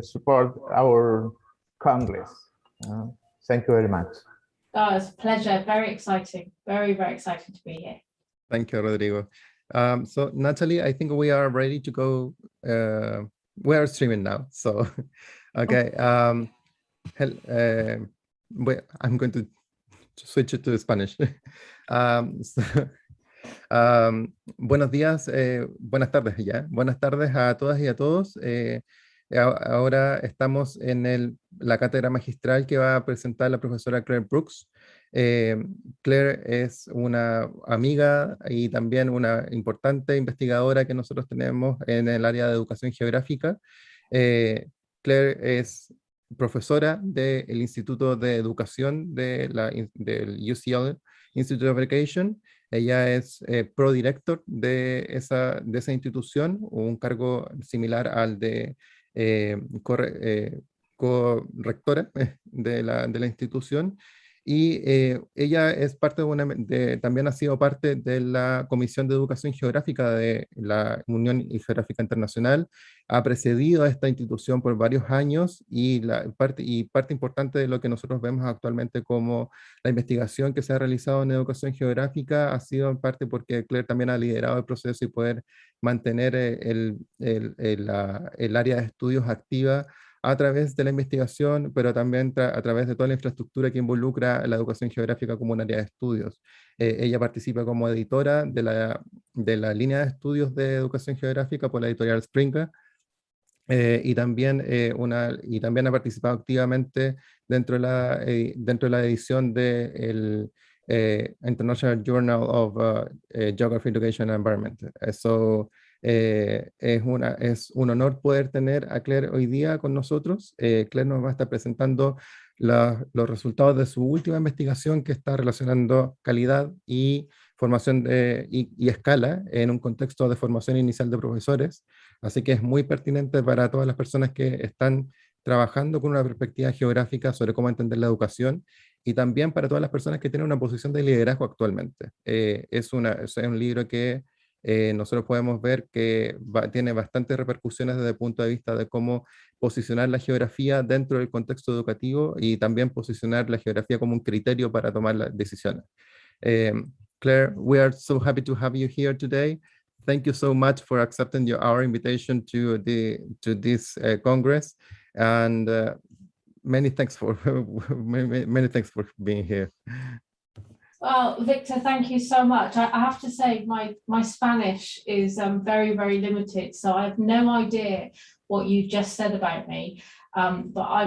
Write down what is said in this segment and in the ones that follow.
support our Congress. Thank you very much. Oh, it's a pleasure. Very exciting. Very, very exciting to be here. Thank you, Rodrigo. So Natalie, I think we are ready to go. We are streaming now. So, okay. I'm going to switch it to Spanish. Buenos días, buenas tardes ya. Buenas tardes a todas y a todos. Ahora estamos en la cátedra magistral que va a presentar la profesora Clare Brooks. Clare es una amiga y también una importante investigadora que nosotros tenemos en el área de educación geográfica. Clare es profesora del Instituto de Educación del UCL Institute of Education. Ella es pro-director de esa institución, un cargo similar al de correctora de la institución, y ella es parte también ha sido parte de la Comisión de Educación Geográfica de la Unión Geográfica Internacional, ha precedido a esta institución por varios años y parte importante de lo que nosotros vemos actualmente como la investigación que se ha realizado en educación geográfica ha sido en parte porque Clare también ha liderado el proceso y poder mantener el área de estudios activa a través de la investigación, pero también a través de toda la infraestructura que involucra la educación geográfica como un área de estudios. Ella participa como editora de la línea de estudios de educación geográfica por la editorial Springer, y también ha participado activamente dentro de la edición del International Journal of Geography, Education and Environment. Eso es un honor poder tener a Clare hoy día con nosotros. Clare nos va a estar presentando los resultados de su última investigación que está relacionando calidad y formación y escala en un contexto de formación inicial de profesores. Así que es muy pertinente para todas las personas que están trabajando con una perspectiva geográfica sobre cómo entender la educación y también para todas las personas que tienen una posición de liderazgo actualmente. Es un libro que nosotros podemos ver que tiene bastantes repercusiones desde el punto de vista de cómo posicionar la geografía dentro del contexto educativo y también posicionar la geografía como un criterio para tomar las decisiones. Clare, we are so happy to have you here today. Thank you so much for accepting our invitation to this Congress, and many thanks for being here. Well, Victor, thank you so much. I have to say my Spanish is very, very limited, so I have no idea what you just said about me. But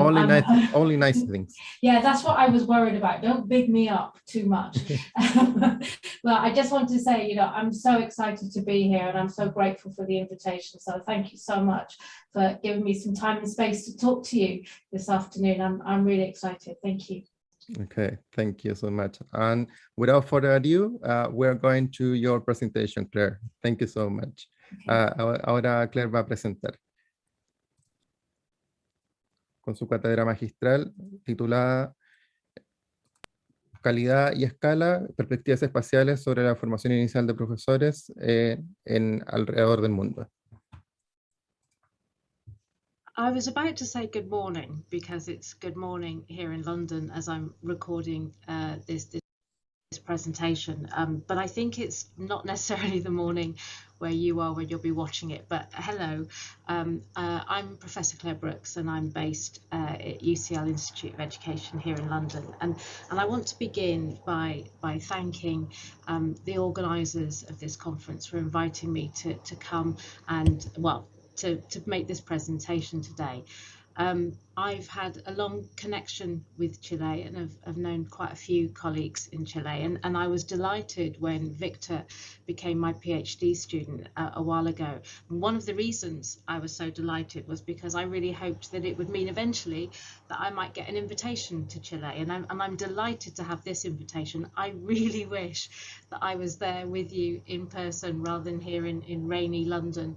only nice things. Yeah, that's what I was worried about. Don't big me up too much. Well, I just want to say, I'm so excited to be here and I'm so grateful for the invitation. So thank you so much for giving me some time and space to talk to you this afternoon. I'm really excited. Thank you. Okay, thank you so much. And without further ado, we're going to your presentation, Clare. Thank you so much. Okay. Ahora Clare va a presentar con su cátedra magistral titulada Calidad y Escala, Perspectivas Espaciales sobre la Formación Inicial de Profesores alrededor del mundo. I was about to say good morning because it's good morning here in London as I'm recording this presentation, but I think it's not necessarily the morning where you are when you'll be watching it. But hello, I'm Professor Clare Brooks and I'm based at UCL Institute of Education here in London, and I want to begin by thanking the organisers of this conference for inviting me to come and to make this presentation today. I've had a long connection with Chile and have known quite a few colleagues in Chile, and I was delighted when Victor became my PhD student a while ago. And one of the reasons I was so delighted was because I really hoped that it would mean eventually that I might get an invitation to Chile, and I'm delighted to have this invitation. I really wish that I was there with you in person rather than here in rainy London.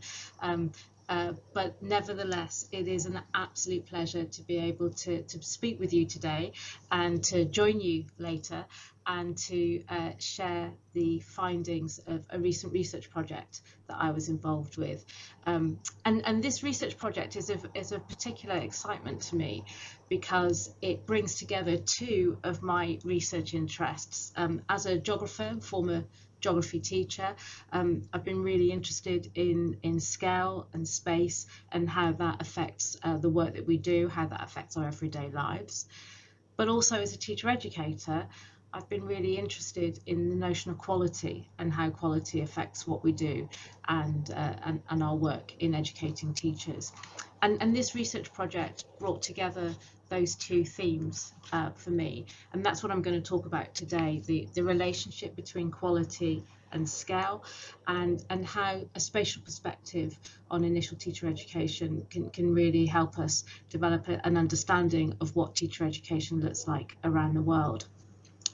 but nevertheless, it is an absolute pleasure to be able to speak with you today and to join you later and to share the findings of a recent research project that I was involved with. And this research project is of particular excitement to me because it brings together two of my research interests. As a geographer, former geography teacher, I've been really interested in scale and space and how that affects the work that we do, how that affects our everyday lives. But also as a teacher educator, I've been really interested in the notion of quality and how quality affects what we do and our work in educating teachers. And this research project brought together those two themes for me, and that's what I'm going to talk about today, the relationship between quality and scale, and how a spatial perspective on initial teacher education can really help us develop an understanding of what teacher education looks like around the world.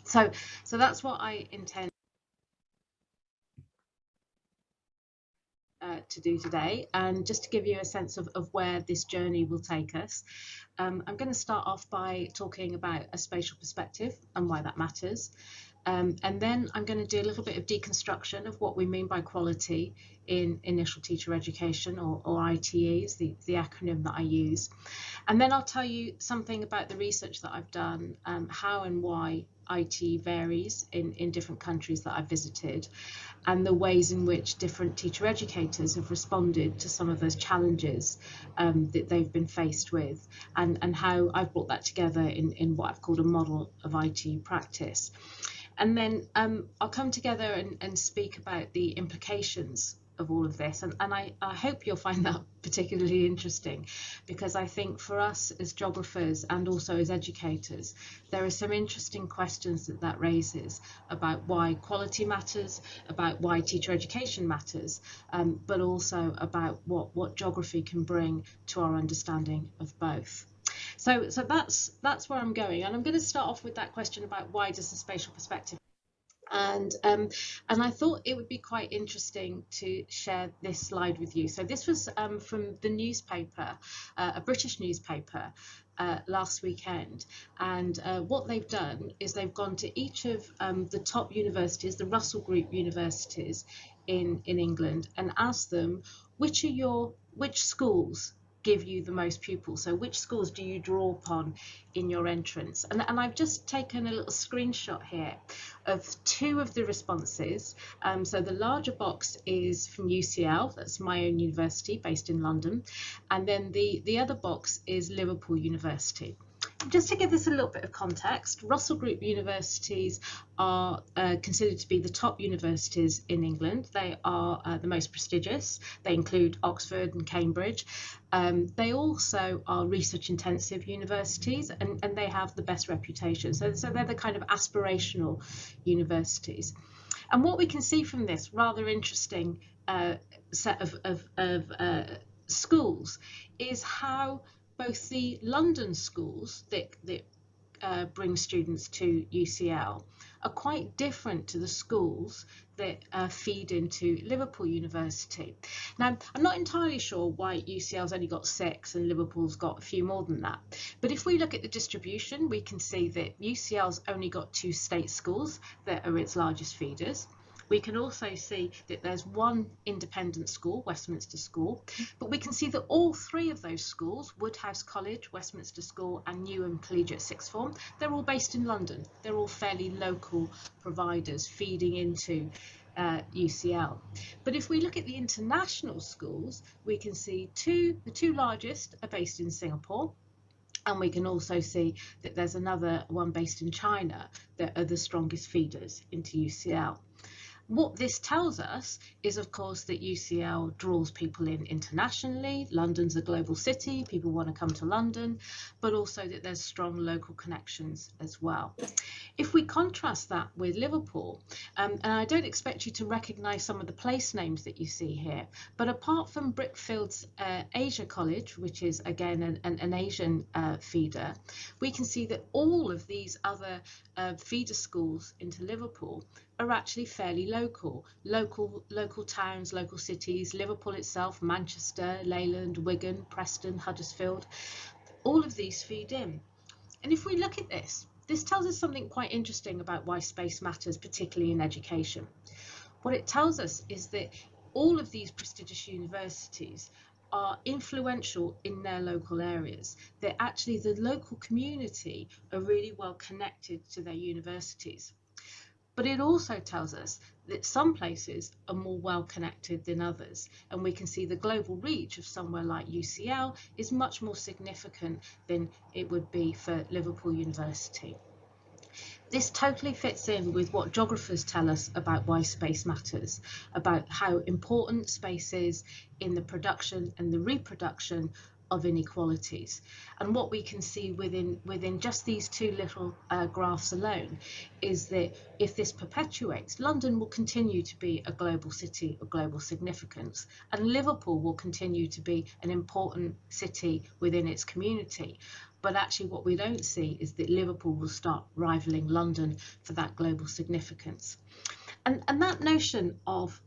So that's what I intend to do today. And just to give you a sense of where this journey will take us, I'm going to start off by talking about a spatial perspective and why that matters. And then I'm going to do a little bit of deconstruction of what we mean by quality in initial teacher education, or ITEs, the acronym that I use. And then I'll tell you something about the research that I've done, how and why IT varies in different countries that I've visited, and the ways in which different teacher educators have responded to some of those challenges that they've been faced with, and how I've brought that together in what I've called a model of IT practice. And then I'll come together and speak about the implications of all of this, and I hope you'll find that particularly interesting, because I think for us as geographers and also as educators, there are some interesting questions that raises about why quality matters, about why teacher education matters, but also about what geography can bring to our understanding of both. So that's where I'm going, and I'm going to start off with that question about why does the spatial perspective. And I thought it would be quite interesting to share this slide with you. So this was from the newspaper, a British newspaper, last weekend. And what they've done is they've gone to each of the top universities, the Russell Group universities in England, and asked them, which schools give you the most pupils? So which schools do you draw upon in your entrance? And I've just taken a little screenshot here of two of the responses. So the larger box is from UCL, that's my own university based in London, and then the other box is Liverpool University. Just to give this a little bit of context, Russell Group universities are considered to be the top universities in England. They are the most prestigious. They include Oxford and Cambridge. They also are research intensive universities, and they have the best reputation. So they're the kind of aspirational universities. And what we can see from this rather interesting set of schools is how both the London schools that bring students to UCL are quite different to the schools that feed into Liverpool University. Now, I'm not entirely sure why UCL's only got 6 and Liverpool's got a few more than that. But if we look at the distribution, we can see that UCL's only got 2 state schools that are its largest feeders. We can also see that there's 1 independent school, Westminster School, but we can see that all 3 of those schools, Woodhouse College, Westminster School and Newham Collegiate Sixth Form, they're all based in London. They're all fairly local providers feeding into UCL. But if we look at the international schools, we can see the two largest are based in Singapore. And we can also see that there's another one based in China that are the strongest feeders into UCL. What this tells us is, of course, that UCL draws people in internationally. London's a global city, people want to come to London, but also that there's strong local connections as well. If we contrast that with Liverpool, and I don't expect you to recognise some of the place names that you see here, but apart from Brickfield's Asia College, which is again an Asian feeder, we can see that all of these other feeder schools into Liverpool, are actually fairly local towns, local cities, Liverpool itself, Manchester, Leyland, Wigan, Preston, Huddersfield. All of these feed in. And if we look at this tells us something quite interesting about why space matters, particularly in education. What it tells us is that all of these prestigious universities are influential in their local areas. That actually the local community are really well connected to their universities. But it also tells us that some places are more well connected than others, and we can see the global reach of somewhere like UCL is much more significant than it would be for Liverpool University. This totally fits in with what geographers tell us about why space matters, about how important space is in the production and the reproduction of inequalities. And what we can see within just these two little graphs alone is that if this perpetuates, London will continue to be a global city of global significance, and Liverpool will continue to be an important city within its community. But actually what we don't see is that Liverpool will start rivaling London for that global significance. And that notion of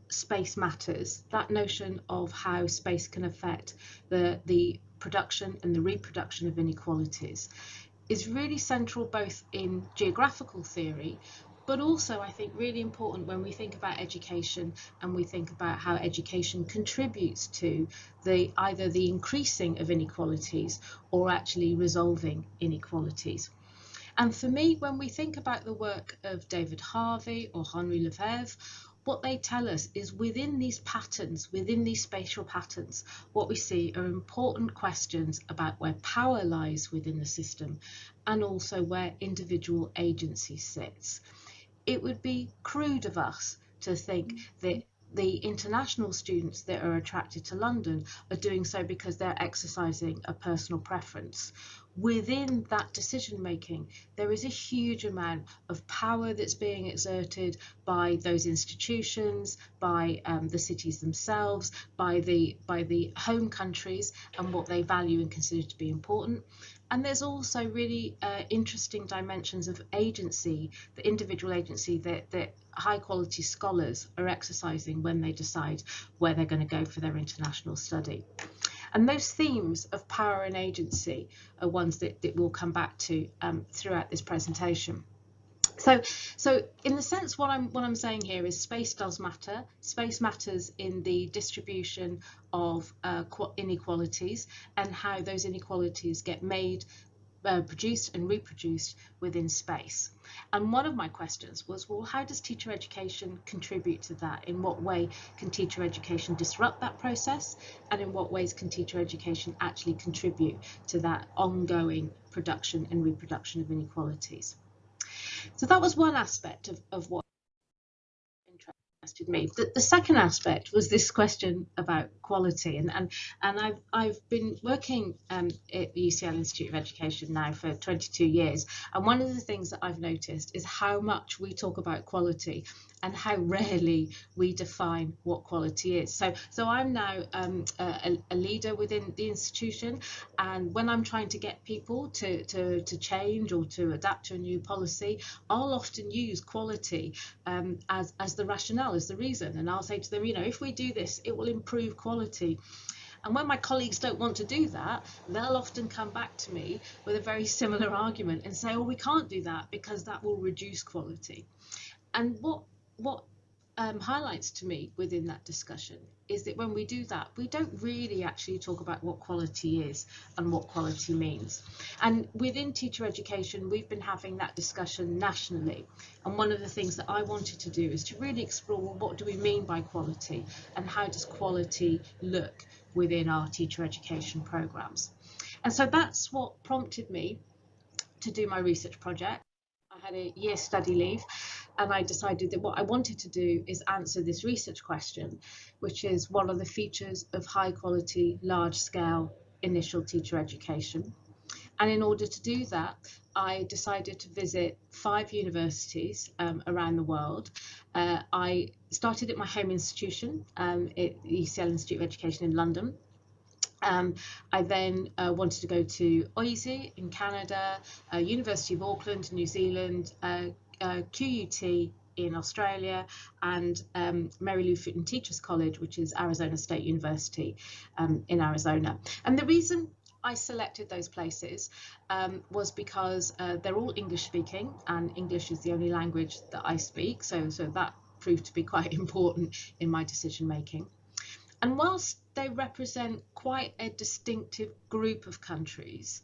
space matters, that notion of how space can affect the production and the reproduction of inequalities, is really central both in geographical theory, but also I think really important when we think about education and we think about how education contributes to either the increasing of inequalities or actually resolving inequalities. And for me, when we think about the work of David Harvey or Henri Lefebvre, what they tell us is within these patterns, within these spatial patterns, what we see are important questions about where power lies within the system and also where individual agency sits. It would be crude of us to think that the international students that are attracted to London are doing so because they're exercising a personal preference. Within that decision making, there is a huge amount of power that's being exerted by those institutions, by the cities themselves, by the home countries and what they value and consider to be important. And there's also really interesting dimensions of agency, the individual agency that high quality scholars are exercising when they decide where they're going to go for their international study. And those themes of power and agency are ones that we'll come back to throughout this presentation. So in the sense, what I'm saying here is space does matter. Space matters in the distribution of inequalities and how those inequalities get made, produced and reproduced within space. And one of my questions was, well, how does teacher education contribute to that? In what way can teacher education disrupt that process? And in what ways can teacher education actually contribute to that ongoing production and reproduction of inequalities? So that was one aspect of what interested me. The second aspect was this question about quality, and I've been working at the UCL Institute of Education now for 22 years, and one of the things that I've noticed is how much we talk about quality and how rarely we define what quality is. So I'm now a leader within the institution, and when I'm trying to get people to change or to adapt to a new policy, I'll often use quality as the rationale, as the reason, and I'll say to them, you know, if we do this, it will improve quality. And when my colleagues don't want to do that, they'll often come back to me with a very similar argument and say, oh, we can't do that because that will reduce quality. And what highlights to me within that discussion is that when we do that, we don't really actually talk about what quality is and what quality means. And within teacher education, we've been having that discussion nationally. And one of the things that I wanted to do is to really explore, well, what do we mean by quality and how does quality look within our teacher education programs? And so that's what prompted me to do my research project. I had a year study leave, and I decided that what I wanted to do is answer this research question, which is what are the features of high quality, large scale initial teacher education? And in order to do that, I decided to visit 5 universities around the world. I started at my home institution, at the UCL Institute of Education in London. I then wanted to go to OISE in Canada, University of Auckland, New Zealand, QUT in Australia, and Mary Lou Fulton Teachers College, which is Arizona State University in Arizona. And the reason I selected those places was because they're all English speaking, and English is the only language that I speak, so that proved to be quite important in my decision making. And whilst they represent quite a distinctive group of countries,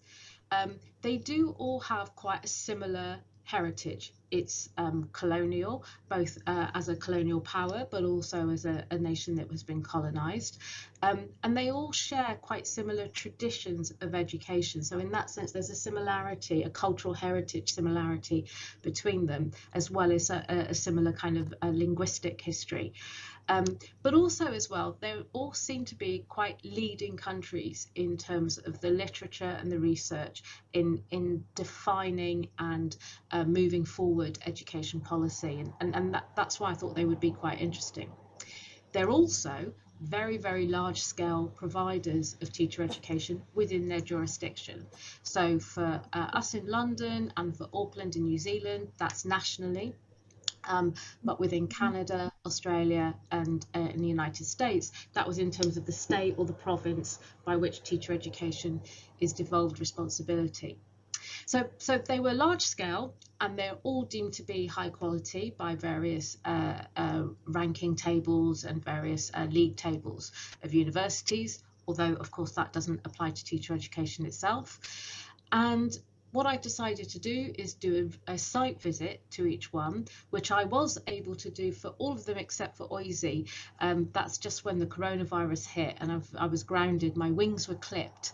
they do all have quite a similar heritage. It's colonial, both as a colonial power, but also as a nation that has been colonized. And they all share quite similar traditions of education. So in that sense, there's a similarity, a cultural heritage similarity between them, as well as a similar kind of linguistic history. But also as well, they all seem to be quite leading countries in terms of the literature and the research in defining and moving forward education policy. And that's why I thought they would be quite interesting. They're also very, very large scale providers of teacher education within their jurisdiction. So for us in London and for Auckland in New Zealand, that's nationally. But within Canada, Australia, and in the United States, that was in terms of the state or the province by which teacher education is devolved responsibility. So they were large scale, and they're all deemed to be high quality by various ranking tables and various league tables of universities, although of course that doesn't apply to teacher education itself. And what I decided to do is do a site visit to each one, which I was able to do for all of them except for Oise. That's just when the coronavirus hit, and I was grounded. My wings were clipped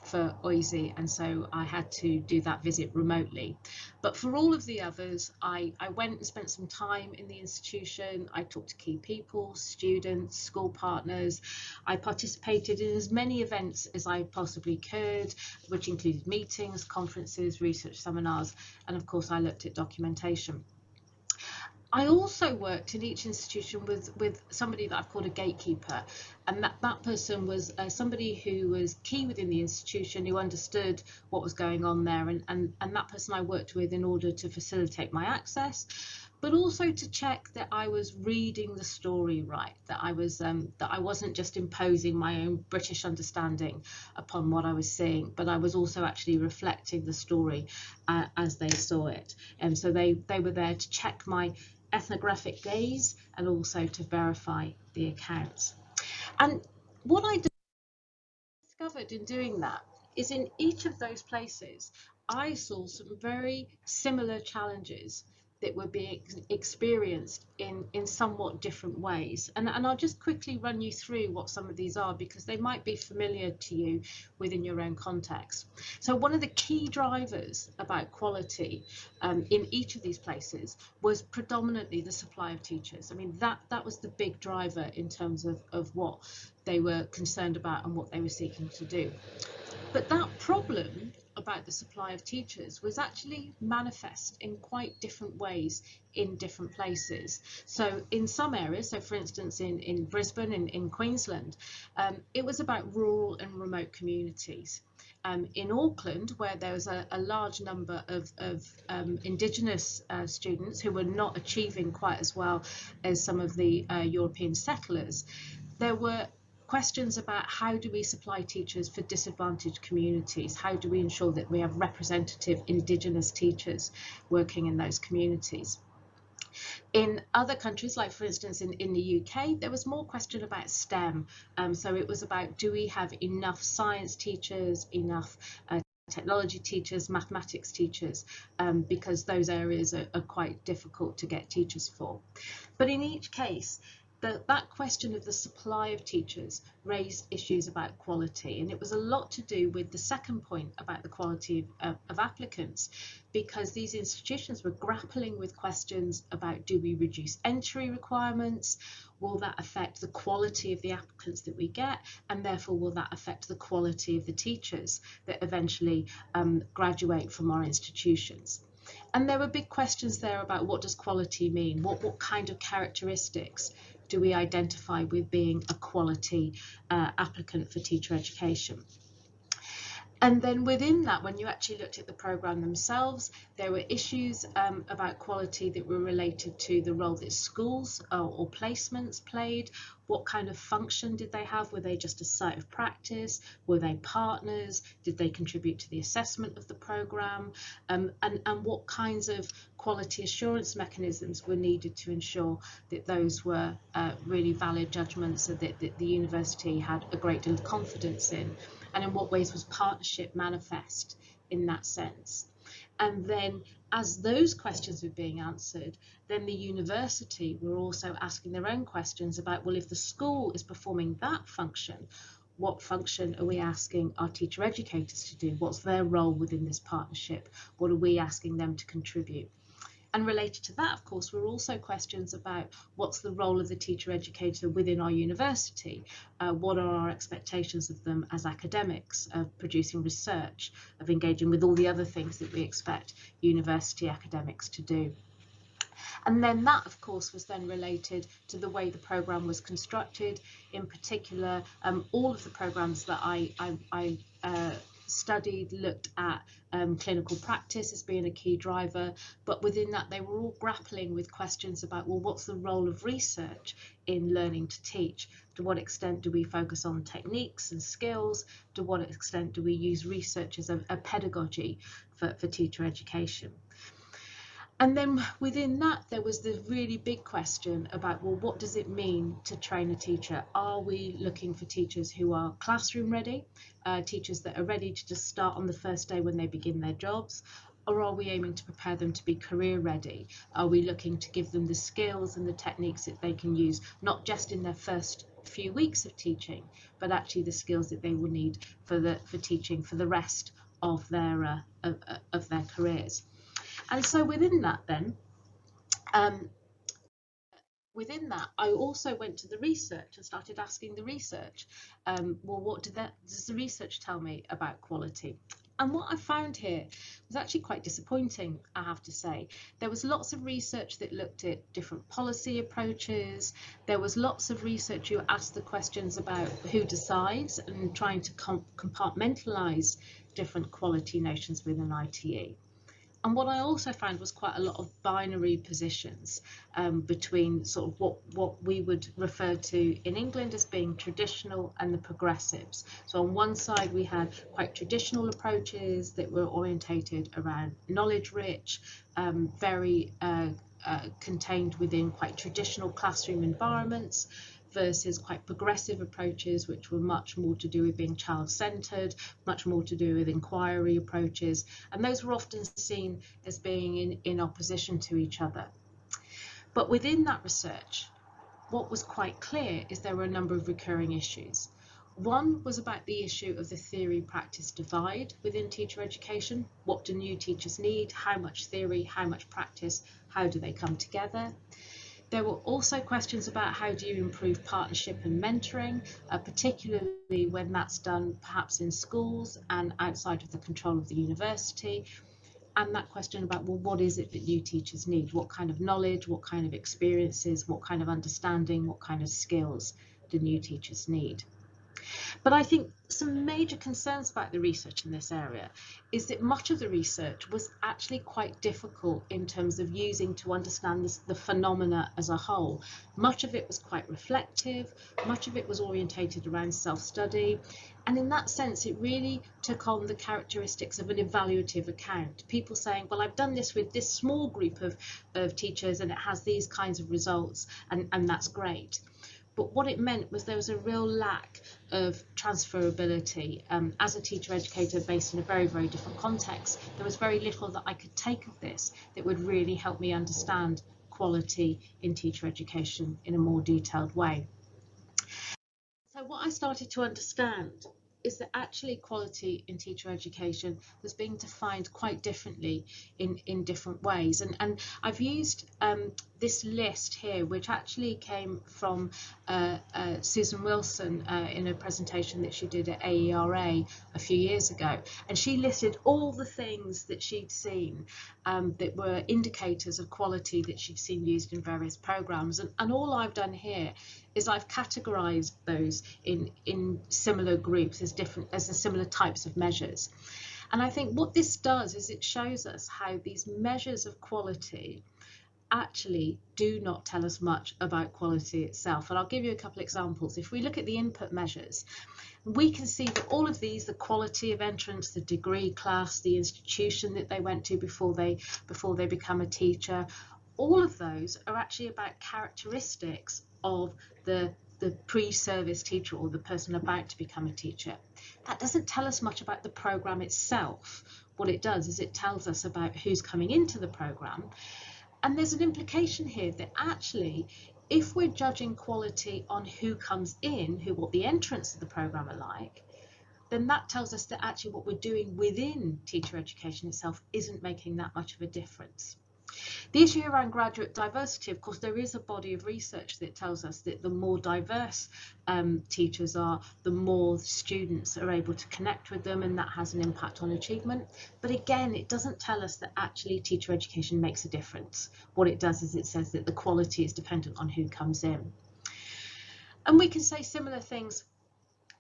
for Oise, and so I had to do that visit remotely. But for all of the others, I went and spent some time in the institution. I talked to key people, students, school partners. I participated in as many events as I possibly could, which included meetings, conferences, research seminars, and of course I looked at documentation. I also worked in each institution with somebody that I've called a gatekeeper, and that person was somebody who was key within the institution, who understood what was going on there, and that person I worked with in order to facilitate my access, but also to check that I was reading the story right, that I wasn't just imposing my own British understanding upon what I was seeing, but I was also actually reflecting the story as they saw it. And so they were there to check my ethnographic gaze and also to verify the accounts. And what I discovered in doing that is in each of those places, I saw some very similar challenges that were being experienced in somewhat different ways. And I'll just quickly run you through what some of these are, because they might be familiar to you within your own context. So one of the key drivers about quality in each of these places was predominantly the supply of teachers. I mean, that was the big driver in terms of what they were concerned about and what they were seeking to do. But that problem about the supply of teachers was actually manifest in quite different ways in different places. So in some areas, so for instance in Brisbane, in Queensland, it was about rural and remote communities. In Auckland, where there was a large number of Indigenous students who were not achieving quite as well as some of the European settlers, there were questions about how do we supply teachers for disadvantaged communities? How do we ensure that we have representative Indigenous teachers working in those communities? In other countries, like for instance in the UK, there was more question about STEM. So it was about, do we have enough science teachers, enough technology teachers, mathematics teachers, because those areas are quite difficult to get teachers for. But in each case, that question of the supply of teachers raised issues about quality, and it was a lot to do with the second point about the quality of applicants, because these institutions were grappling with questions about, do we reduce entry requirements? Will that affect the quality of the applicants that we get, and therefore will that affect the quality of the teachers that eventually graduate from our institutions? And there were big questions there about, what does quality mean? What kind of characteristics do we identify with being a quality applicant for teacher education? And then within that, when you actually looked at the programme themselves, there were issues about quality that were related to the role that schools or placements played. What kind of function did they have? Were they just a site of practice? Were they partners? Did they contribute to the assessment of the programme? And what kinds of quality assurance mechanisms were needed to ensure that those were really valid judgments, so that the university had a great deal of confidence in? And in what ways was partnership manifest in that sense? And then as those questions were being answered, then the university were also asking their own questions about, well, if the school is performing that function, what function are we asking our teacher educators to do? What's their role within this partnership? What are we asking them to contribute? And related to that, of course, were also questions about what's the role of the teacher educator within our university? What are our expectations of them as academics, of producing research, of engaging with all the other things that we expect university academics to do? And then that, of course, was then related to the way the programme was constructed. In particular, all of the programmes that I studied looked at clinical practice as being a key driver, but within that they were all grappling with questions about, well, what's the role of research in learning to teach? To what extent do we focus on techniques and skills? To what extent do we use research as a pedagogy for teacher education? And then within that, there was the really big question about, well, what does it mean to train a teacher? Are we looking for teachers who are classroom ready, teachers that are ready to just start on the first day when they begin their jobs? Or are we aiming to prepare them to be career ready? Are we looking to give them the skills and the techniques that they can use, not just in their first few weeks of teaching, but actually the skills that they will need for teaching for the rest of their careers? And so within that then, within that, I also went to the research and started asking the research, well, what does the research tell me about quality? And what I found here was actually quite disappointing, I have to say. There was lots of research that looked at different policy approaches. There was lots of research who asked the questions about who decides and trying to compartmentalise different quality notions within ITE. And what I also found was quite a lot of binary positions between sort of what we would refer to in England as being traditional and the progressives. So on one side we had quite traditional approaches that were orientated around knowledge rich, very contained within quite traditional classroom environments, versus quite progressive approaches, which were much more to do with being child-centred, much more to do with inquiry approaches, and those were often seen as being in opposition to each other. But within that research, what was quite clear is there were a number of recurring issues. One was about the issue of the theory-practice divide within teacher education. What do new teachers need? How much theory? How much practice? How do they come together? There were also questions about how do you improve partnership and mentoring, particularly when that's done perhaps in schools and outside of the control of the university. And that question about, well, what is it that new teachers need? What kind of knowledge, what kind of experiences, what kind of understanding, what kind of skills do new teachers need? But I think some major concerns about the research in this area is that much of the research was actually quite difficult in terms of using to understand the phenomena as a whole. Much of it was quite reflective, much of it was orientated around self-study, and in that sense it really took on the characteristics of an evaluative account. People saying, well, I've done this with this small group of teachers and it has these kinds of results, and that's great. But what it meant was there was a real lack of transferability. As a teacher educator based in a very, very different context, there was very little that I could take of this that would really help me understand quality in teacher education in a more detailed way. So what I started to understand is that actually quality in teacher education was being defined quite differently in different ways. And I've used this list here, which actually came from Susan Wilson in a presentation that she did at AERA a few years ago. And she listed all the things that she'd seen that were indicators of quality that she'd seen used in various programs. And all I've done here is I've categorized those in similar groups as the similar types of measures. And I think what this does is it shows us how these measures of quality actually do not tell us much about quality itself. And I'll give you a couple examples. If we look at the input measures, we can see that all of these, the quality of entrance, the degree, class, the institution that they went to before they become a teacher, all of those are actually about characteristics of the pre-service teacher or the person about to become a teacher. That doesn't tell us much about the program itself. What it does is it tells us about who's coming into the program. And there's an implication here that actually, if we're judging quality on who comes in, what the entrance of the program are like, then that tells us that actually what we're doing within teacher education itself isn't making that much of a difference. The issue around graduate diversity, of course, there is a body of research that tells us that the more diverse teachers are, the more students are able to connect with them, and that has an impact on achievement. But again, it doesn't tell us that actually teacher education makes a difference. What it does is it says that the quality is dependent on who comes in. And we can say similar things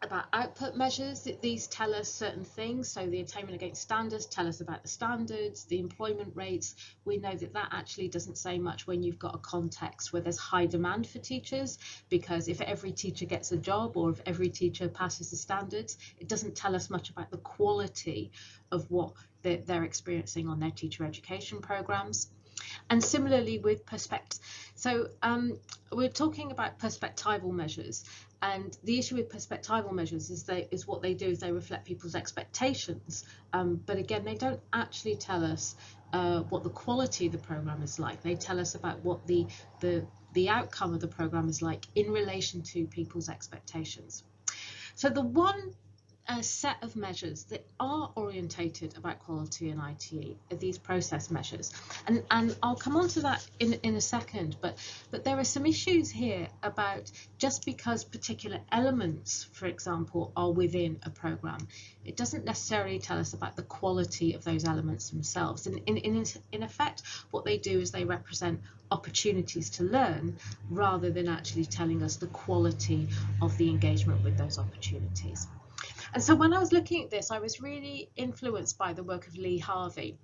about output measures, that these tell us certain things. So the attainment against standards tell us about the standards, the employment rates. We know that that actually doesn't say much when you've got a context where there's high demand for teachers, because if every teacher gets a job or if every teacher passes the standards, it doesn't tell us much about the quality of what they're experiencing on their teacher education programs. And similarly with perspectives. So we're talking about perspectival measures, and the issue with perspectival measures is what they do is they reflect people's expectations, but again they don't actually tell us what the quality of the program is like. They tell us about what the outcome of the program is like in relation to people's expectations. So the one set of measures that are orientated about quality in ITE are these process measures, and I'll come on to that in a second, but there are some issues here about just because particular elements, for example, are within a program, it doesn't necessarily tell us about the quality of those elements themselves. And in effect, what they do is they represent opportunities to learn rather than actually telling us the quality of the engagement with those opportunities. And so when I was looking at this, I was really influenced by the work of Lee Harvey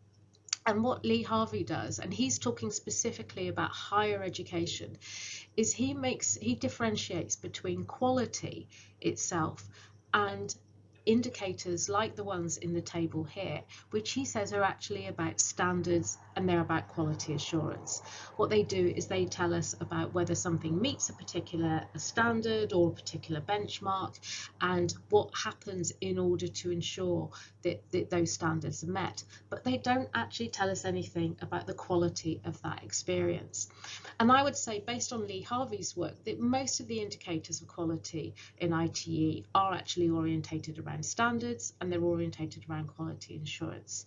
and what Lee Harvey does, and he's talking specifically about higher education, is he differentiates between quality itself and indicators like the ones in the table here, which he says are actually about standards and they're about quality assurance. What they do is they tell us about whether something meets a particular standard or a particular benchmark and what happens in order to ensure that those standards are met, but they don't actually tell us anything about the quality of that experience. And I would say, based on Lee Harvey's work, that most of the indicators of quality in ITE are actually orientated around standards and they're orientated around quality assurance.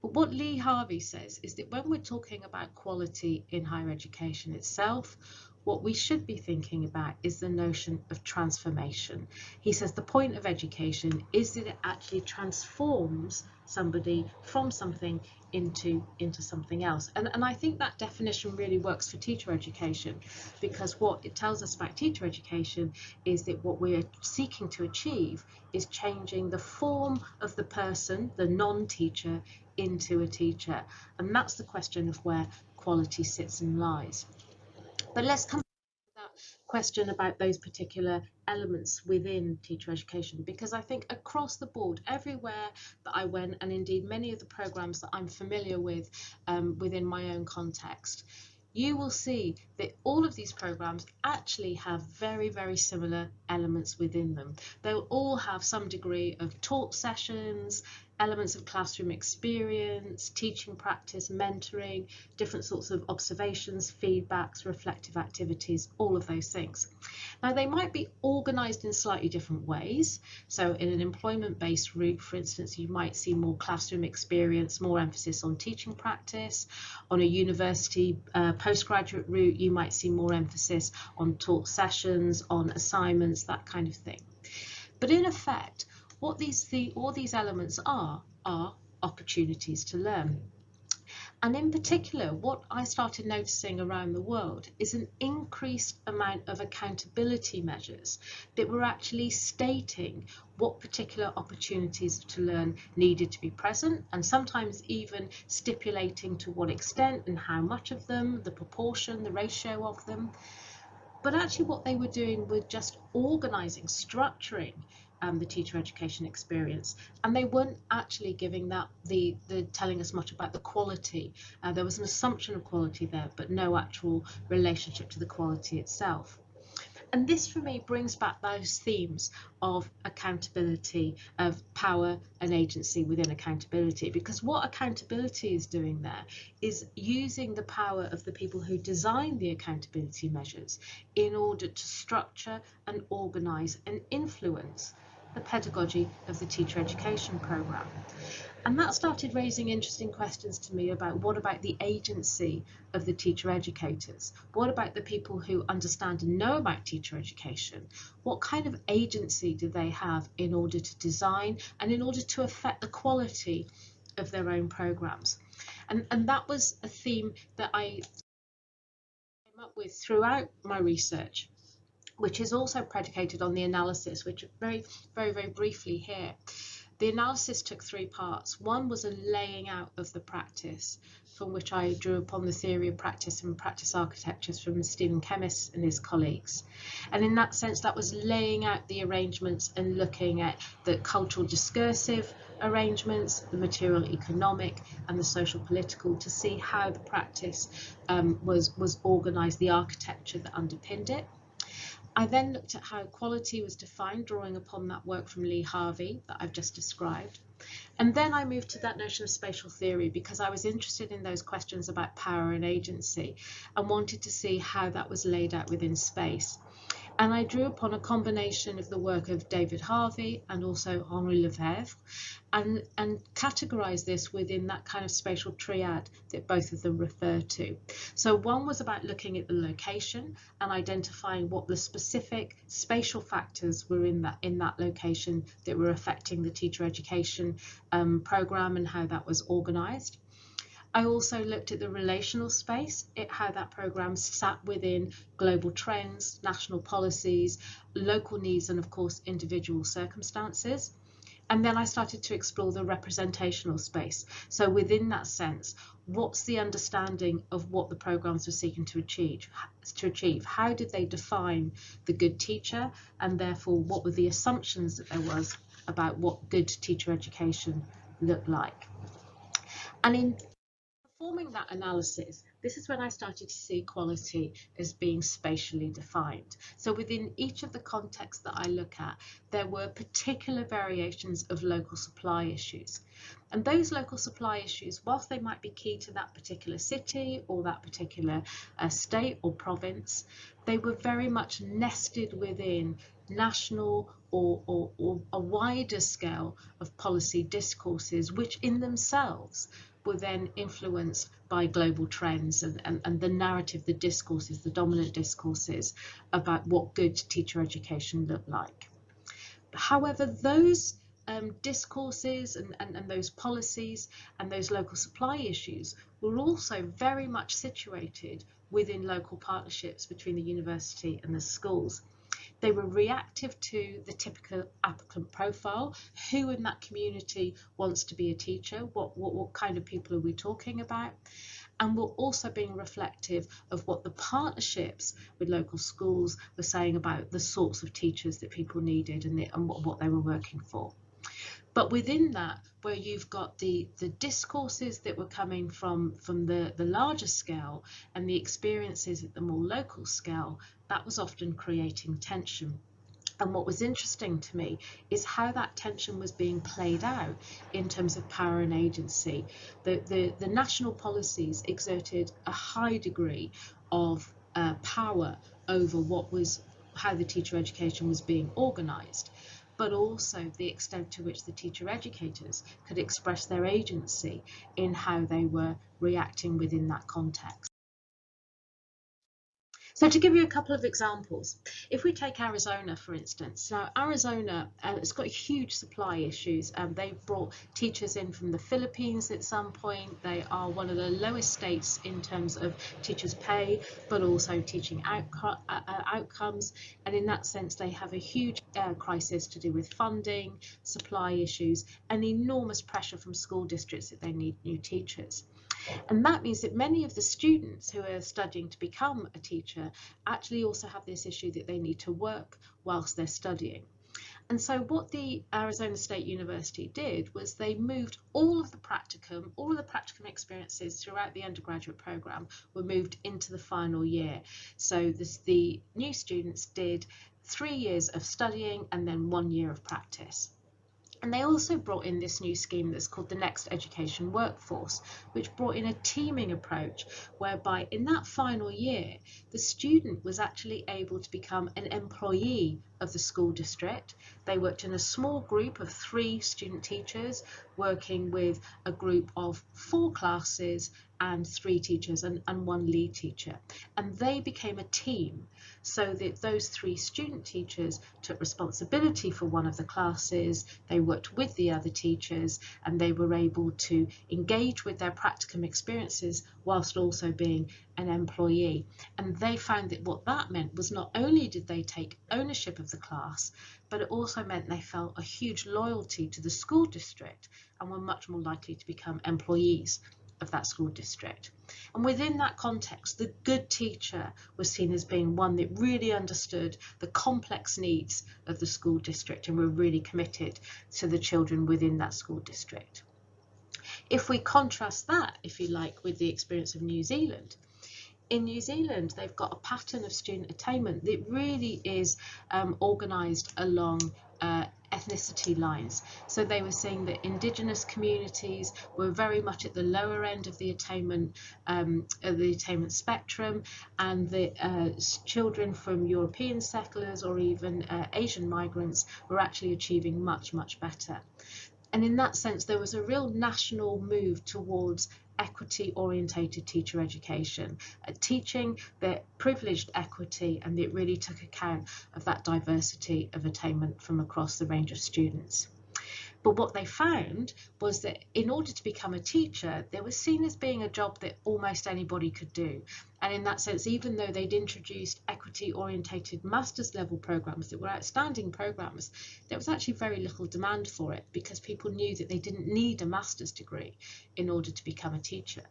But what Lee Harvey says is that when we're talking about quality in higher education itself, what we should be thinking about is the notion of transformation. He says the point of education is that it actually transforms somebody from something into something else. And I think that definition really works for teacher education, because what it tells us about teacher education is that what we're seeking to achieve is changing the form of the person, the non-teacher, into a teacher. And that's the question of where quality sits and lies. But let's come to that question about those particular elements within teacher education, because I think across the board, everywhere that I went, and indeed many of the programs that I'm familiar with within my own context, you will see that all of these programs actually have very, very similar elements within them. They'll all have some degree of taught sessions, elements of classroom experience, teaching practice, mentoring, different sorts of observations, feedbacks, reflective activities, all of those things. Now, they might be organised in slightly different ways. So in an employment-based route, for instance, you might see more classroom experience, more emphasis on teaching practice. On a university postgraduate route, you might see more emphasis on taught sessions, on assignments, that kind of thing. But in effect, what all these elements are opportunities to learn. And in particular, what I started noticing around the world is an increased amount of accountability measures that were actually stating what particular opportunities to learn needed to be present, and sometimes even stipulating to what extent and how much of them, the proportion, the ratio of them. But actually what they were doing was just organising, structuring the teacher education experience, and they weren't actually giving that the telling us much about the quality. There was an assumption of quality there, but no actual relationship to the quality itself. And this for me brings back those themes of accountability, of power and agency within accountability, because what accountability is doing there is using the power of the people who design the accountability measures in order to structure and organise and influence the pedagogy of the teacher education programme. And that started raising interesting questions to me about what about the agency of the teacher educators? What about the people who understand and know about teacher education? What kind of agency do they have in order to design and in order to affect the quality of their own programs? And that was a theme that I came up with throughout my research, which is also predicated on the analysis, which very briefly here. The analysis took three parts. One was a laying out of the practice, from which I drew upon the theory of practice and practice architectures from Stephen Kemmis and his colleagues. And in that sense, that was laying out the arrangements and looking at the cultural discursive arrangements, the material economic and the social political, to see how the practice was organised, the architecture that underpinned it. I then looked at how quality was defined, drawing upon that work from Lee Harvey that I've just described. And then I moved to that notion of spatial theory because I was interested in those questions about power and agency and wanted to see how that was laid out within space. And I drew upon a combination of the work of David Harvey and also Henri Lefebvre, and categorised this within that kind of spatial triad that both of them refer to. So one was about looking at the location and identifying what the specific spatial factors were in that location that were affecting the teacher education programme and how that was organised. I also looked at the relational space, how that programme sat within global trends, national policies, local needs, and of course individual circumstances. And then I started to explore the representational space. So within that sense, what's the understanding of what the programmes were seeking to achieve? How did they define the good teacher? And therefore, what were the assumptions that there was about what good teacher education looked like? And in performing that analysis, this is when I started to see quality as being spatially defined. So within each of the contexts that I look at, there were particular variations of local supply issues. And those local supply issues, whilst they might be key to that particular city or that particular state or province, they were very much nested within national or a wider scale of policy discourses, which in themselves were then influenced by global trends and the narrative, the discourses, the dominant discourses about what good teacher education looked like. However, those discourses and those policies and those local supply issues were also very much situated within local partnerships between the university and the schools. They were reactive to the typical applicant profile. Who in that community wants to be a teacher? What kind of people are we talking about? And were also being reflective of what the partnerships with local schools were saying about the sorts of teachers that people needed and what they were working for. But within that, where you've got the discourses that were coming from the larger scale and the experiences at the more local scale, that was often creating tension. And what was interesting to me is how that tension was being played out in terms of power and agency. The national policies exerted a high degree of power over how the teacher education was being organised, but also the extent to which the teacher educators could express their agency in how they were reacting within that context. So to give you a couple of examples, if we take Arizona, for instance, now Arizona has got huge supply issues. They've brought teachers in from the Philippines at some point. They are one of the lowest states in terms of teachers' pay, but also teaching outcomes. And in that sense, they have a huge crisis to do with funding, supply issues, and enormous pressure from school districts that they need new teachers. And that means that many of the students who are studying to become a teacher actually also have this issue that they need to work whilst they're studying. And so what the Arizona State University did was they moved all of the practicum experiences throughout the undergraduate program were moved into the final year. So the new students did 3 years of studying and then 1 year of practice. And they also brought in this new scheme that's called the Next Education Workforce, which brought in a teaming approach whereby in that final year, the student was actually able to become an employee of the school district. They worked in a small group of 3 student teachers working with a group of 4 classes and 3 teachers and 1 lead teacher. And they became a team so that those 3 student teachers took responsibility for one of the classes, they worked with the other teachers, and they were able to engage with their practicum experiences whilst also being an employee. And they found that what that meant was not only did they take ownership of the class, but it also meant they felt a huge loyalty to the school district and were much more likely to become employees of that school district. And within that context, the good teacher was seen as being one that really understood the complex needs of the school district and were really committed to the children within that school district. If we contrast that, if you like, with the experience of New Zealand, in New Zealand, they've got a pattern of student attainment that really is organised along ethnicity lines. So they were saying that Indigenous communities were very much at the lower end of the attainment spectrum, and the children from European settlers or even Asian migrants were actually achieving much, much better. And in that sense, there was a real national move towards equity-orientated teacher education, teaching that privileged equity, and it really took account of that diversity of attainment from across the range of students. But what they found was that in order to become a teacher, they were seen as being a job that almost anybody could do. And in that sense, even though they'd introduced equity-orientated master's level programs that were outstanding programs, there was actually very little demand for it because people knew that they didn't need a master's degree in order to become a teacher.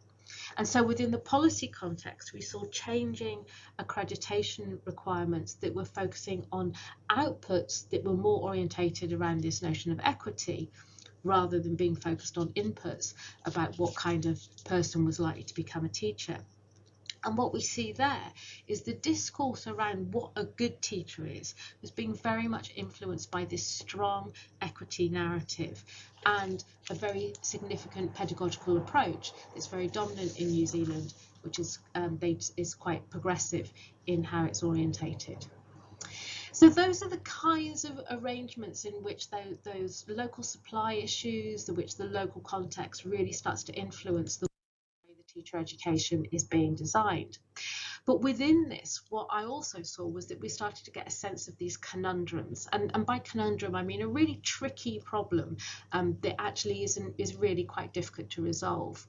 And so within the policy context, we saw changing accreditation requirements that were focusing on outputs that were more orientated around this notion of equity, rather than being focused on inputs about what kind of person was likely to become a teacher. And what we see there is the discourse around what a good teacher is being very much influenced by this strong equity narrative and a very significant pedagogical approach that's very dominant in New Zealand, which is quite progressive in how it's orientated. So those are the kinds of arrangements in which those local supply issues, in which the local context really starts to influence the teacher education is being designed. But within this, what I also saw was that we started to get a sense of these conundrums. And by conundrum, I mean a really tricky problem that actually is really quite difficult to resolve.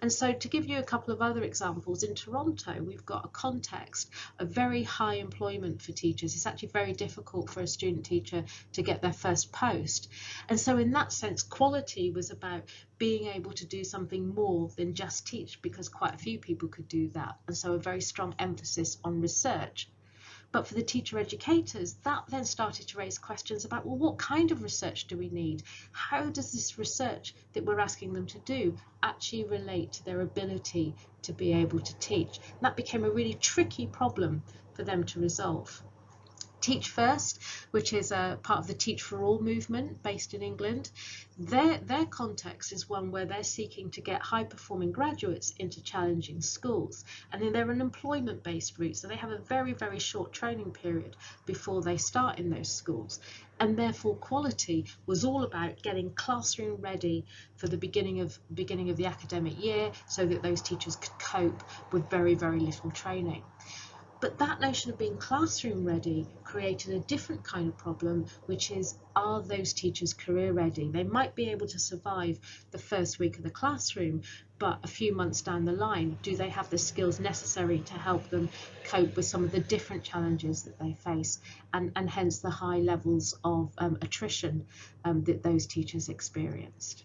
And so to give you a couple of other examples, in Toronto, we've got a context of very high employment for teachers. It's actually very difficult for a student teacher to get their first post. And so in that sense, quality was about being able to do something more than just teach, because quite a few people could do that. And so a very strong emphasis on research. But for the teacher educators, that then started to raise questions about, well, what kind of research do we need? How does this research that we're asking them to do actually relate to their ability to be able to teach? And that became a really tricky problem for them to resolve. Teach First, which is a part of the Teach for All movement based in England, their context is one where they're seeking to get high-performing graduates into challenging schools. And then they're an employment-based route, so they have a very, very short training period before they start in those schools. And therefore quality was all about getting classroom ready for the beginning of the academic year so that those teachers could cope with very, very little training. But that notion of being classroom ready created a different kind of problem, which is, are those teachers career ready? They might be able to survive the first week of the classroom, but a few months down the line, do they have the skills necessary to help them cope with some of the different challenges that they face, and hence the high levels of attrition that those teachers experienced?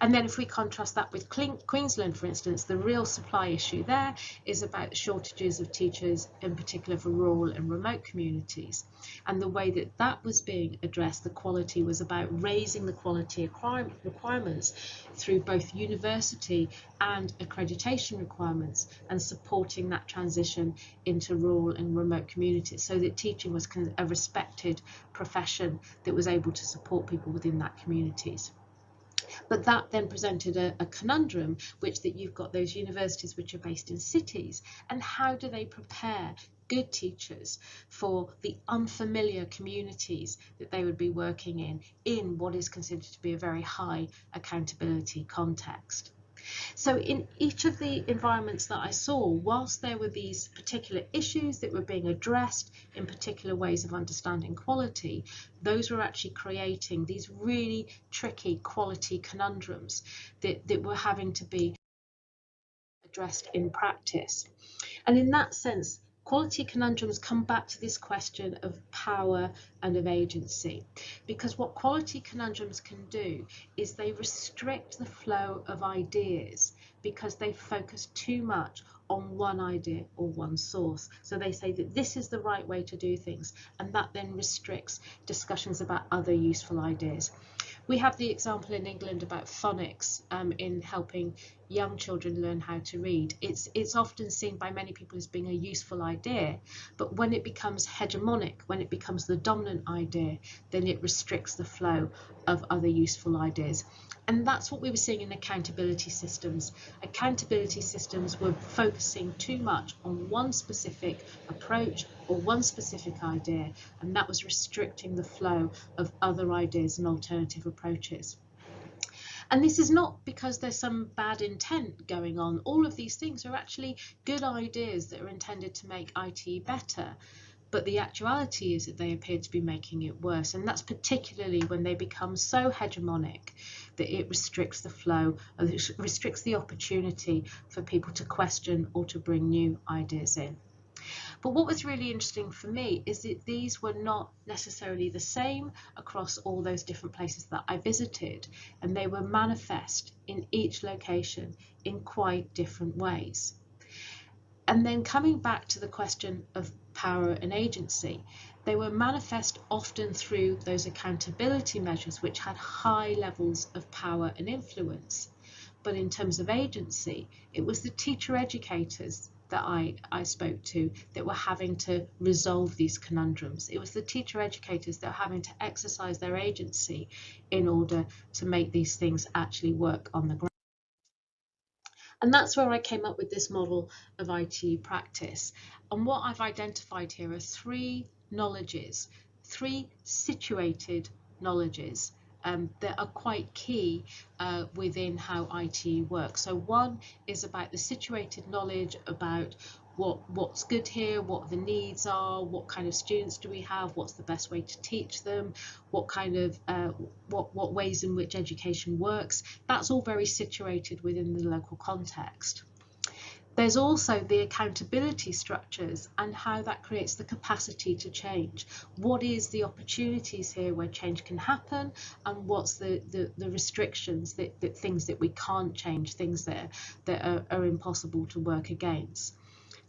And then if we contrast that with Queensland, for instance, the real supply issue there is about shortages of teachers, in particular for rural and remote communities. And the way that that was being addressed, the quality, was about raising the quality requirements through both university and accreditation requirements, and supporting that transition into rural and remote communities, so that teaching was a respected profession that was able to support people within that communities. But that then presented a conundrum, which that you've got those universities which are based in cities, and how do they prepare good teachers for the unfamiliar communities that they would be working in what is considered to be a very high accountability context. So in each of the environments that I saw, whilst there were these particular issues that were being addressed in particular ways of understanding quality, those were actually creating these really tricky quality conundrums that were having to be addressed in practice. And in that sense, quality conundrums come back to this question of power and of agency, because what quality conundrums can do is they restrict the flow of ideas because they focus too much on one idea or one source. So they say that this is the right way to do things, and that then restricts discussions about other useful ideas. We have the example in England about phonics in helping young children learn how to read. It's often seen by many people as being a useful idea, but when it becomes hegemonic, when it becomes the dominant idea, then it restricts the flow of other useful ideas. And that's what we were seeing in accountability systems. Accountability systems were focusing too much on one specific approach or one specific idea, and that was restricting the flow of other ideas and alternative approaches. And this is not because there's some bad intent going on. All of these things are actually good ideas that are intended to make IT better. But the actuality is that they appear to be making it worse. And that's particularly when they become so hegemonic that it restricts the flow, or restricts the opportunity for people to question or to bring new ideas in. But what was really interesting for me is that these were not necessarily the same across all those different places that I visited, and they were manifest in each location in quite different ways. And then coming back to the question of power and agency, they were manifest often through those accountability measures which had high levels of power and influence. But in terms of agency, it was the teacher educators that I spoke to that were having to resolve these conundrums. It was the teacher educators that were having to exercise their agency in order to make these things actually work on the ground. And that's where I came up with this model of IT practice. And what I've identified here are three knowledges, three situated knowledges that are quite key within how IT works. So one is about the situated knowledge about what's good here, what the needs are, what kind of students do we have, what's the best way to teach them, what kind of what ways in which education works. That's all very situated within the local context. There's also the accountability structures and how that creates the capacity to change. What is the opportunities here where change can happen, and what's the restrictions, that things that we can't change, things that are impossible to work against.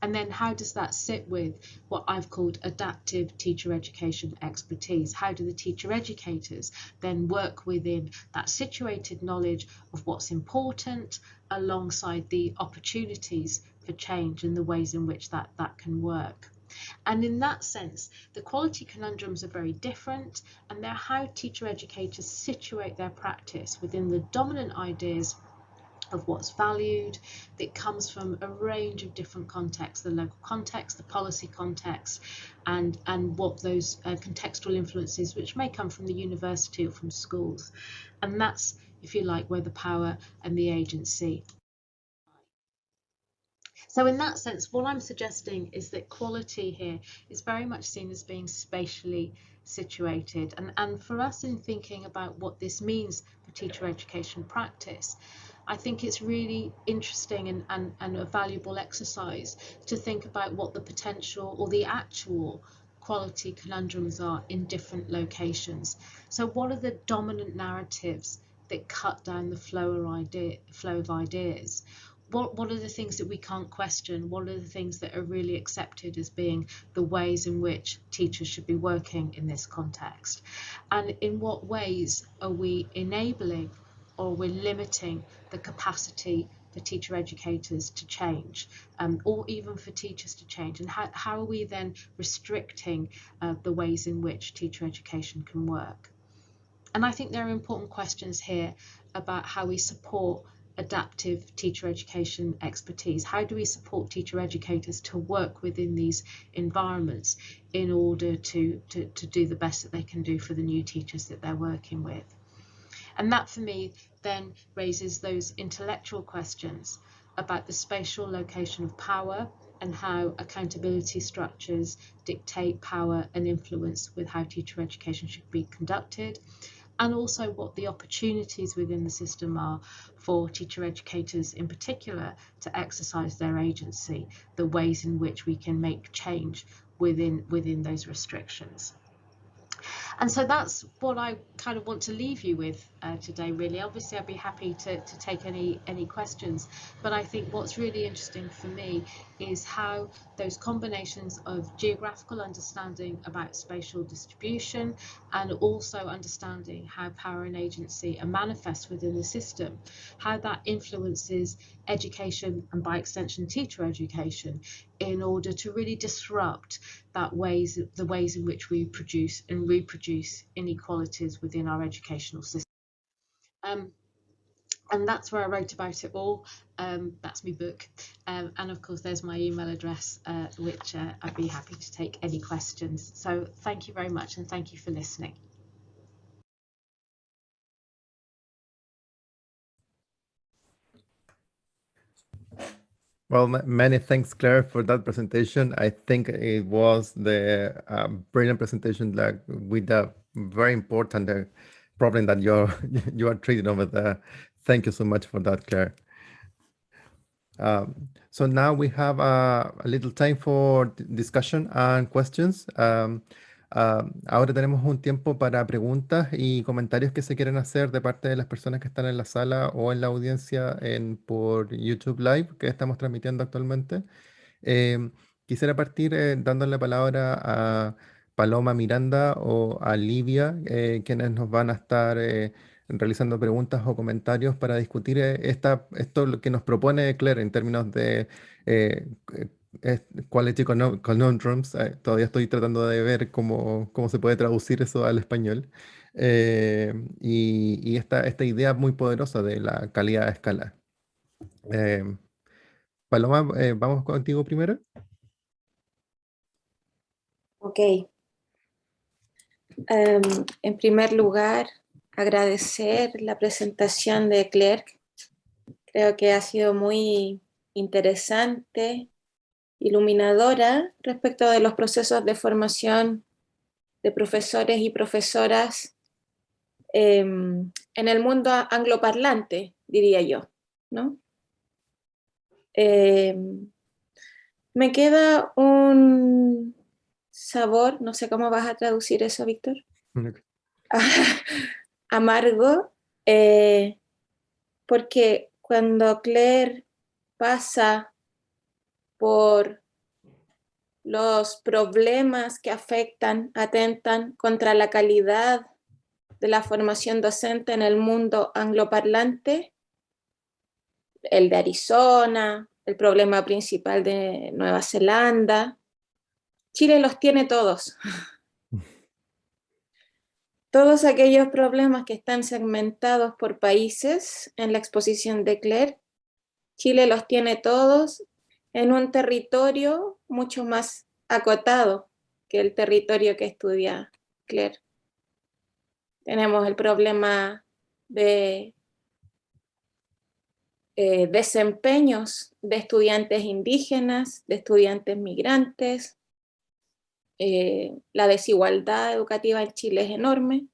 And then how does that sit with what I've called adaptive teacher education expertise? How do the teacher educators then work within that situated knowledge of what's important alongside the opportunities for change and the ways in which that can work? And in that sense, the quality conundrums are very different, and they're how teacher educators situate their practice within the dominant ideas of what's valued that comes from a range of different contexts, the local context, the policy context, and what those contextual influences which may come from the university or from schools. And that's, if you like, where the power and the agency. So in that sense, what I'm suggesting is that quality here is very much seen as being spatially situated. And for us in thinking about what this means for teacher education practice, I think it's really interesting and a valuable exercise to think about what the potential or the actual quality conundrums are in different locations. So what are the dominant narratives that cut down the flow of ideas? What are the things that we can't question? What are the things that are really accepted as being the ways in which teachers should be working in this context? And in what ways are we enabling or we're limiting the capacity for teacher educators to change, or even for teachers to change? And how are we then restricting the ways in which teacher education can work? And I think there are important questions here about how we support adaptive teacher education expertise. How do we support teacher educators to work within these environments in order to do the best that they can do for the new teachers that they're working with? And that for me then raises those intellectual questions about the spatial location of power and how accountability structures dictate power and influence with how teacher education should be conducted, and also what the opportunities within the system are for teacher educators in particular to exercise their agency, the ways in which we can make change within those restrictions. And so that's what I kind of want to leave you with today, really. Obviously, I'd be happy to take any questions, but I think what's really interesting for me is how those combinations of geographical understanding about spatial distribution and also understanding how power and agency are manifest within the system, how that influences education and by extension teacher education in order to really disrupt the ways in which we produce and reproduce inequalities within our educational system. And that's where I wrote about it all. That's my book. And of course, there's my email address, which I'd be happy to take any questions. So thank you very much, and thank you for listening. Well, many thanks, Claire, for that presentation. I think it was the brilliant presentation, like with a very important problem that you are treating over there. Thank you so much for that, Claire. So now we have a little time for discussion and questions. Ahora tenemos un tiempo para preguntas y comentarios que se quieren hacer de parte de las personas que están en la sala o en la audiencia por YouTube Live que estamos transmitiendo actualmente. Quisiera partir dándole la palabra a Paloma Miranda o a Livia, quienes nos van a estar realizando preguntas o comentarios para discutir esto lo que nos propone Clare en términos de quality conundrums. Todavía estoy tratando de ver cómo se puede traducir eso al español. Y esta idea muy poderosa de la calidad de escala. Paloma, vamos contigo primero. Ok. En primer lugar, agradecer la presentación de Clare. Creo que ha sido muy interesante, iluminadora respecto de los procesos de formación de profesores y profesoras en el mundo angloparlante, diría yo, ¿no? Me queda un sabor, no sé cómo vas a traducir eso, Víctor. Amargo, porque cuando Clare pasa por los problemas que atentan contra la calidad de la formación docente en el mundo angloparlante, el de Arizona, el problema principal de Nueva Zelanda, Chile los tiene todos. Todos aquellos problemas que están segmentados por países en la exposición de Clare, Chile los tiene todos en un territorio mucho más acotado que el territorio que estudia Clare. Tenemos el problema de desempeños de estudiantes indígenas, de estudiantes migrantes. La desigualdad educativa en Chile es enorme.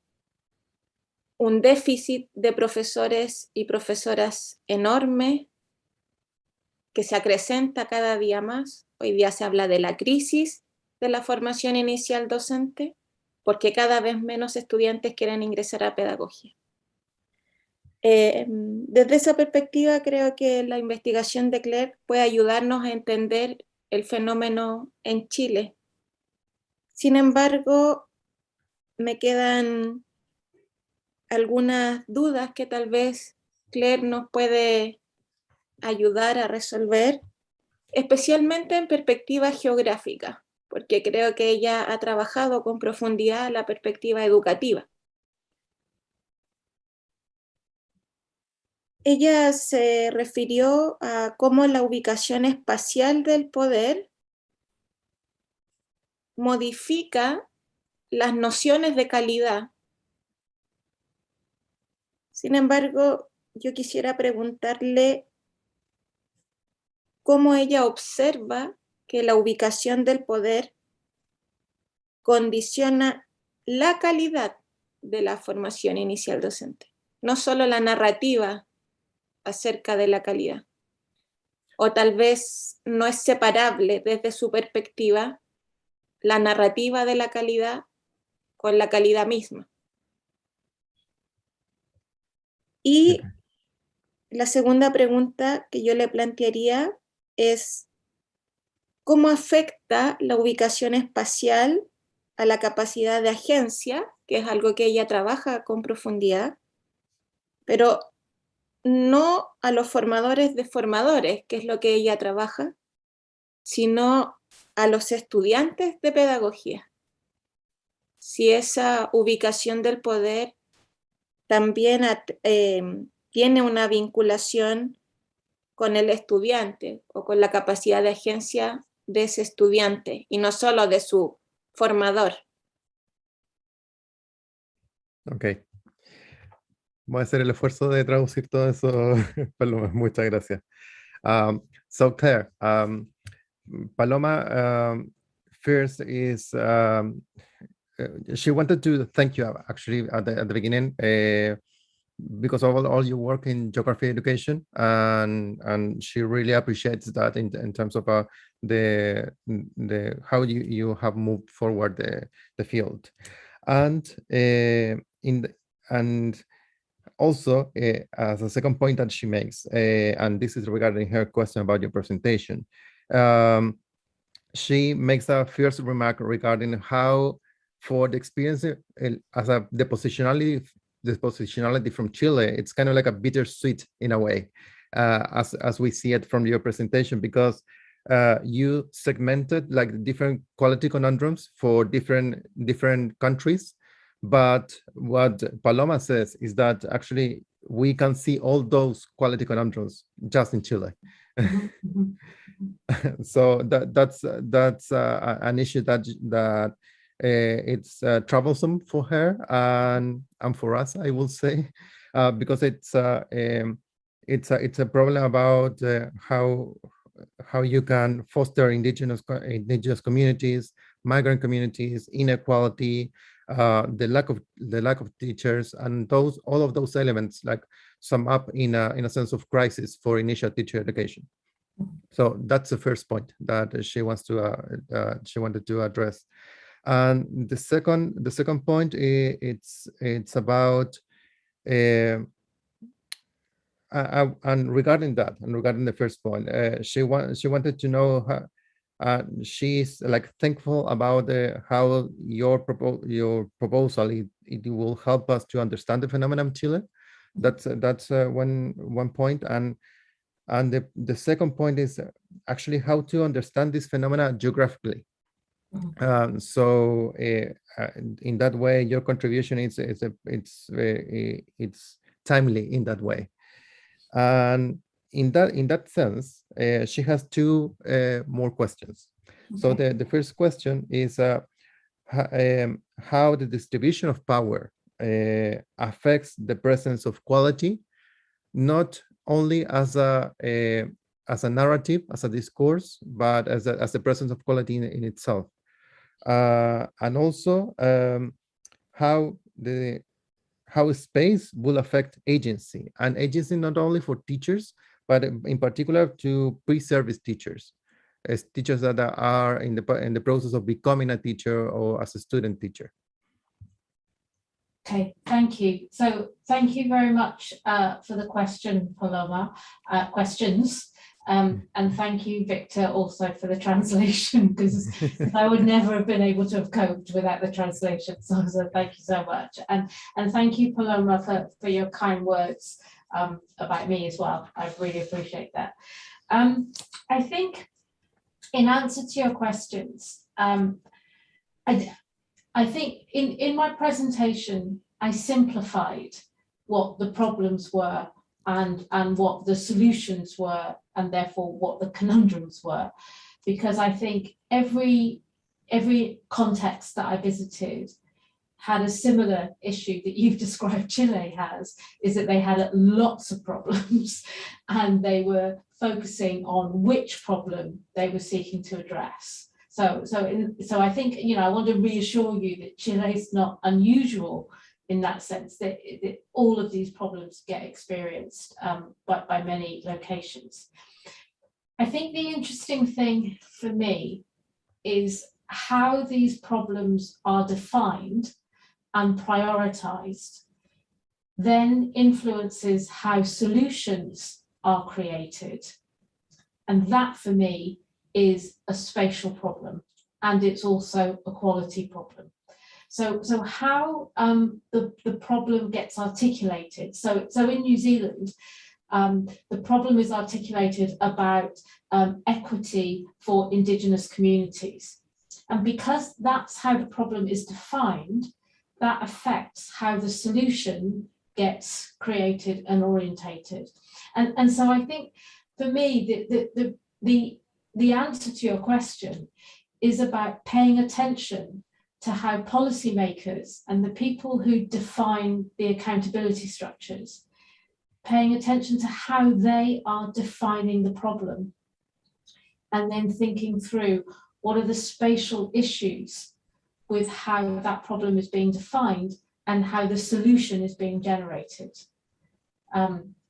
Un déficit de profesores y profesoras enorme que se acrecenta cada día más. Hoy día se habla de la crisis de la formación inicial docente, porque cada vez menos estudiantes quieren ingresar a pedagogía. Desde esa perspectiva, creo que la investigación de Clare puede ayudarnos a entender el fenómeno en Chile. Sin embargo, me quedan algunas dudas que tal vez Clare nos puede ayudar a resolver, especialmente en perspectiva geográfica, porque creo que ella ha trabajado con profundidad la perspectiva educativa. Ella se refirió a cómo la ubicación espacial del poder modifica las nociones de calidad. Sin embargo, yo quisiera preguntarle cómo ella observa que la ubicación del poder condiciona la calidad de la formación inicial docente, no solo la narrativa acerca de la calidad. O tal vez no es separable desde su perspectiva la narrativa de la calidad con la calidad misma. Y la segunda pregunta que yo le plantearía es ¿cómo afecta la ubicación espacial a la capacidad de agencia, que es algo que ella trabaja con profundidad, pero no a los formadores de formadores, que es lo que ella trabaja, sino a los estudiantes de pedagogía? Si esa ubicación del poder también tiene una vinculación con el estudiante o con la capacidad de agencia de ese estudiante y no solo de su formador. Ok. Voy a hacer el esfuerzo de traducir todo eso, Paloma. Muchas gracias. So Claire, Paloma first is she wanted to thank you actually at the beginning because of all your work in geography education, and she really appreciates that in terms of the how you have moved forward the field, and also, as a second point that she makes, and this is regarding her question about your presentation, she makes a first remark regarding how, for the experience as the positionality from Chile, it's kind of like a bittersweet in a way, as we see it from your presentation, because you segmented like different quality conundrums for different countries. But what Paloma says is that actually we can see all those quality conundrums just in Chile. So that's an issue that it's troublesome for her and for us, I will say, because it's a problem about how you can foster indigenous communities, migrant communities, inequality, the lack of teachers, and all of those elements like sum up in a sense of crisis for initial teacher education. So that's the first point that she wanted to address. And the second point, it's about and regarding that, and regarding the first point, she wanted to know how, she's like thankful about how your proposal it will help us to understand the phenomenon of Chile. That's one point, and the second point is actually how to understand this phenomena geographically. So in that way, your contribution it's timely in that way, and in that sense, she has two more questions. Okay. So the first question is how the distribution of power affects the presence of quality, not only as a narrative, as a discourse, but as the presence of quality in itself. And also how space will affect agency, and agency not only for teachers, but in particular to pre-service teachers, as teachers that are in the process of becoming a teacher or as a student teacher. Okay, thank you. So thank you very much for the question, Paloma, questions. And thank you, Victor, also for the translation, because I would never have been able to have coped without the translation. So thank you so much. And thank you, Paloma, for your kind words about me as well. I really appreciate that. I think in answer to your questions, I think in my presentation, I simplified what the problems were and what the solutions were, and therefore what the conundrums were, because I think every context that I visited had a similar issue that you've described Chile has, is that they had lots of problems and they were focusing on which problem they were seeking to address. So I think, I want to reassure you that Chile is not unusual in that sense, that all of these problems get experienced by many locations. I think the interesting thing for me is how these problems are defined and prioritized then influences how solutions are created. And that for me is a spatial problem, and it's also a quality problem. So how the problem gets articulated. So in New Zealand, the problem is articulated about equity for Indigenous communities. And because that's how the problem is defined, that affects how the solution gets created and orientated. And so I think for me, the answer to your question is about paying attention to how policymakers and the people who define the accountability structures, paying attention to how they are defining the problem, and then thinking through what are the spatial issues with how that problem is being defined and how the solution is being generated.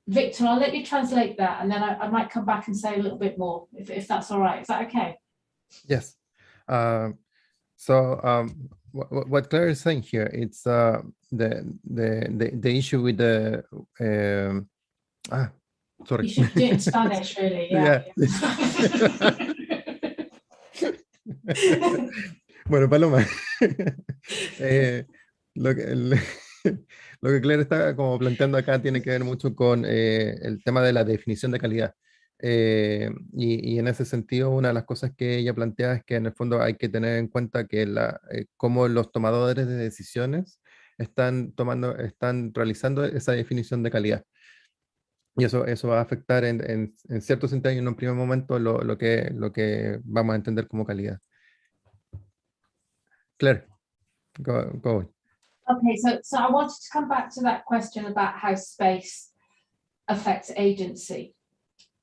Victor, I'll let you translate that, and then I might come back and say a little bit more, if that's all right. Is that okay? Yes. So what Clare is saying here, it's the issue with the sorry. You should do it in Spanish, really. Yeah. Bueno, Paloma, lo que Clare está como planteando acá tiene que ver mucho con el tema de la definición de calidad. Y en ese sentido, una de las cosas que ella plantea es que en el fondo hay que tener en cuenta que cómo los tomadores de decisiones están realizando esa definición de calidad. Y eso va a afectar en cierto sentido y en un primer momento lo que vamos a entender como calidad. Claire, go on. Okay, so I wanted to come back to that question about how space affects agency,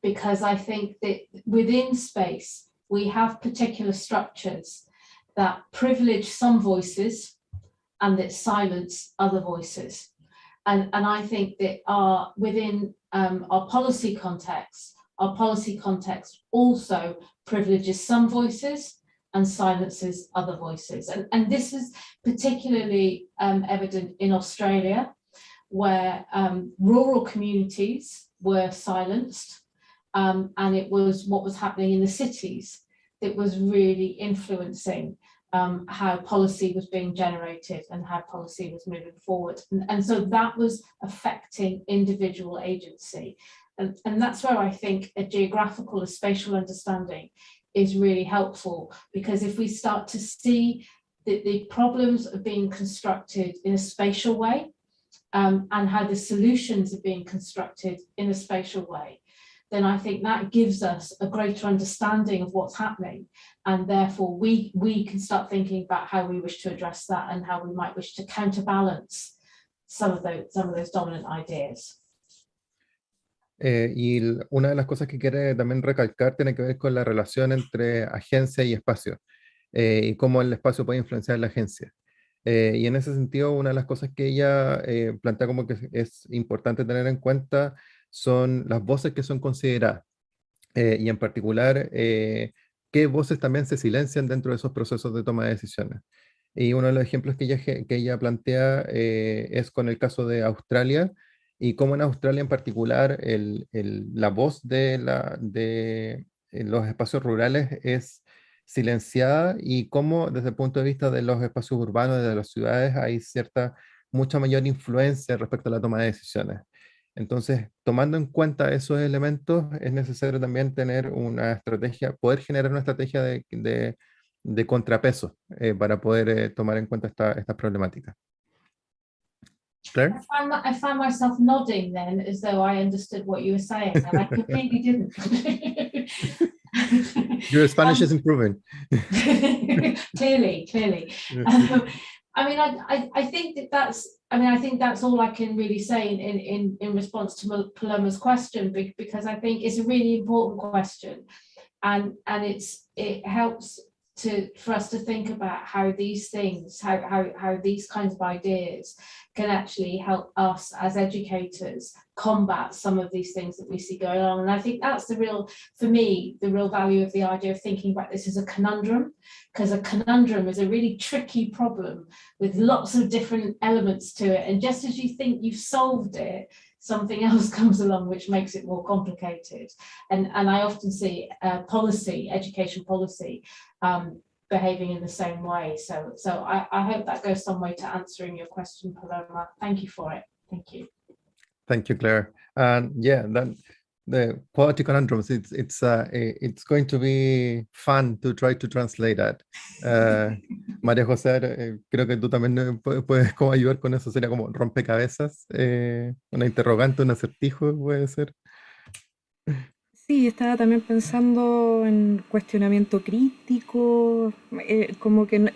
because I think that within space, we have particular structures that privilege some voices and that silence other voices. And I think that within our policy context also privileges some voices and silences other voices. And this is particularly evident in Australia, where rural communities were silenced, and it was what was happening in the cities that was really influencing how policy was being generated and how policy was moving forward. And so that was affecting individual agency. And that's where I think a geographical, a spatial understanding is really helpful, because if we start to see that the problems are being constructed in a spatial way, and how the solutions are being constructed in a spatial way, then I think that gives us a greater understanding of what's happening, and therefore we can start thinking about how we wish to address that and how we might wish to counterbalance some of those dominant ideas. Una de las cosas que quiere también recalcar tiene que ver con la relación entre agencia y espacio, y cómo el espacio puede influenciar la agencia. Y en ese sentido, una de las cosas que ella plantea como que es importante tener en cuenta son las voces que son consideradas, y en particular, qué voces también se silencian dentro de esos procesos de toma de decisiones. Y uno de los ejemplos que ella plantea es con el caso de Australia, y cómo en Australia en particular la voz de los espacios rurales es silenciada, y cómo desde el punto de vista de los espacios urbanos, de las ciudades, hay mucha mayor influencia respecto a la toma de decisiones. Entonces, tomando en cuenta esos elementos, es necesario también tener una estrategia, poder generar una estrategia de contrapeso para poder tomar en cuenta esta problemática. Claire? I found myself nodding then as though I understood what you were saying, and I completely didn't. Your Spanish is improving. Clearly. I mean, I think I think that's all I can really say in response to Paloma's question, because I think it's a really important question, and it helps for us to think about how these things, how these kinds of ideas can actually help us as educators combat some of these things that we see going on. And I think that's for me, the real value of the idea of thinking about this as a conundrum, because a conundrum is a really tricky problem with lots of different elements to it. And just as you think you've solved it, something else comes along which makes it more complicated. And I often see education policy, behaving in the same way. So I hope that goes some way to answering your question, Paloma. Thank you for it. Thank you. Thank you, Claire. And yeah, the quality conundrums, it's going to be fun to try to translate that. María José, creo que tú también puedes como ayudar con eso. Sería como rompecabezas, una interrogante, un acertijo, puede ser. Sí, estaba también pensando en cuestionamiento crítico, como que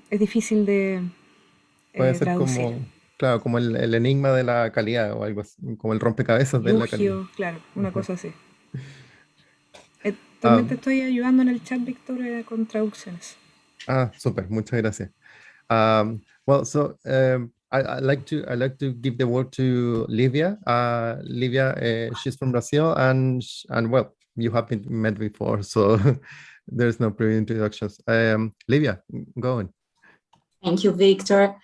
es difícil de Puede ser traducir. como, claro, como el enigma de la calidad o algo así, como el rompecabezas de la calidad. Elogio, claro, una cosa así. Ah, También te estoy ayudando en el chat, Víctor, con traducciones. Súper, muchas gracias. Well, so I like to give the word to Livia. Livia, she's from Brazil, and well, you have been met before, so there's no pre-introductions. Livia, go on. Thank you, Victor.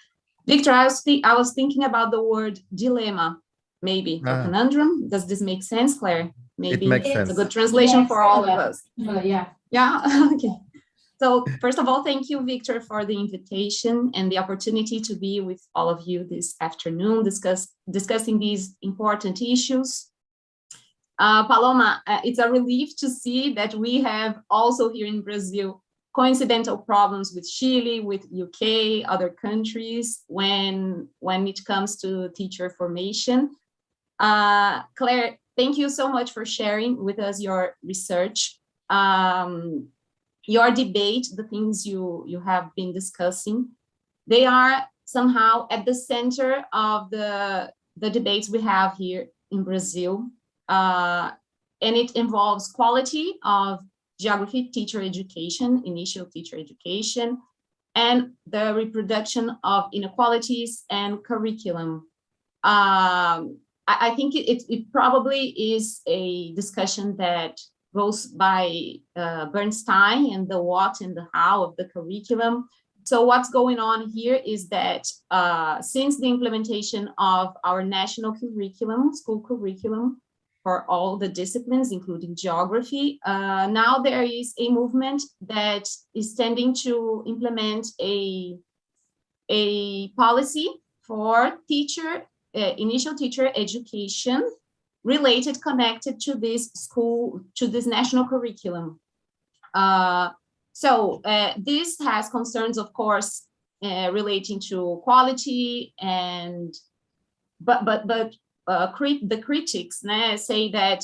Victor, I was thinking about the word dilemma, maybe a conundrum. Does this make sense, Claire? Maybe it makes it's sense. a good translation for all of us. Yeah. Yeah. Okay. So first of all, thank you, Victor, for the invitation and the opportunity to be with all of you this afternoon, discussing these important issues. Paloma, it's a relief to see that we have also here in Brazil coincidental problems with Chile, with UK, other countries when it comes to teacher formation. Claire, thank you so much for sharing with us your research. Your debate, the things you have been discussing, they are somehow at the center of the debates we have here in Brazil. And it involves quality of geography teacher education, initial teacher education, and the reproduction of inequalities and curriculum. I think it probably is a discussion that goes by Bernstein and the what and the how of the curriculum. So what's going on here is that since the implementation of our national curriculum, school curriculum for all the disciplines, including geography, now there is a movement that is tending to implement a policy for initial teacher education connected to this national curriculum. So this has concerns, of course, relating to quality, but the critics say that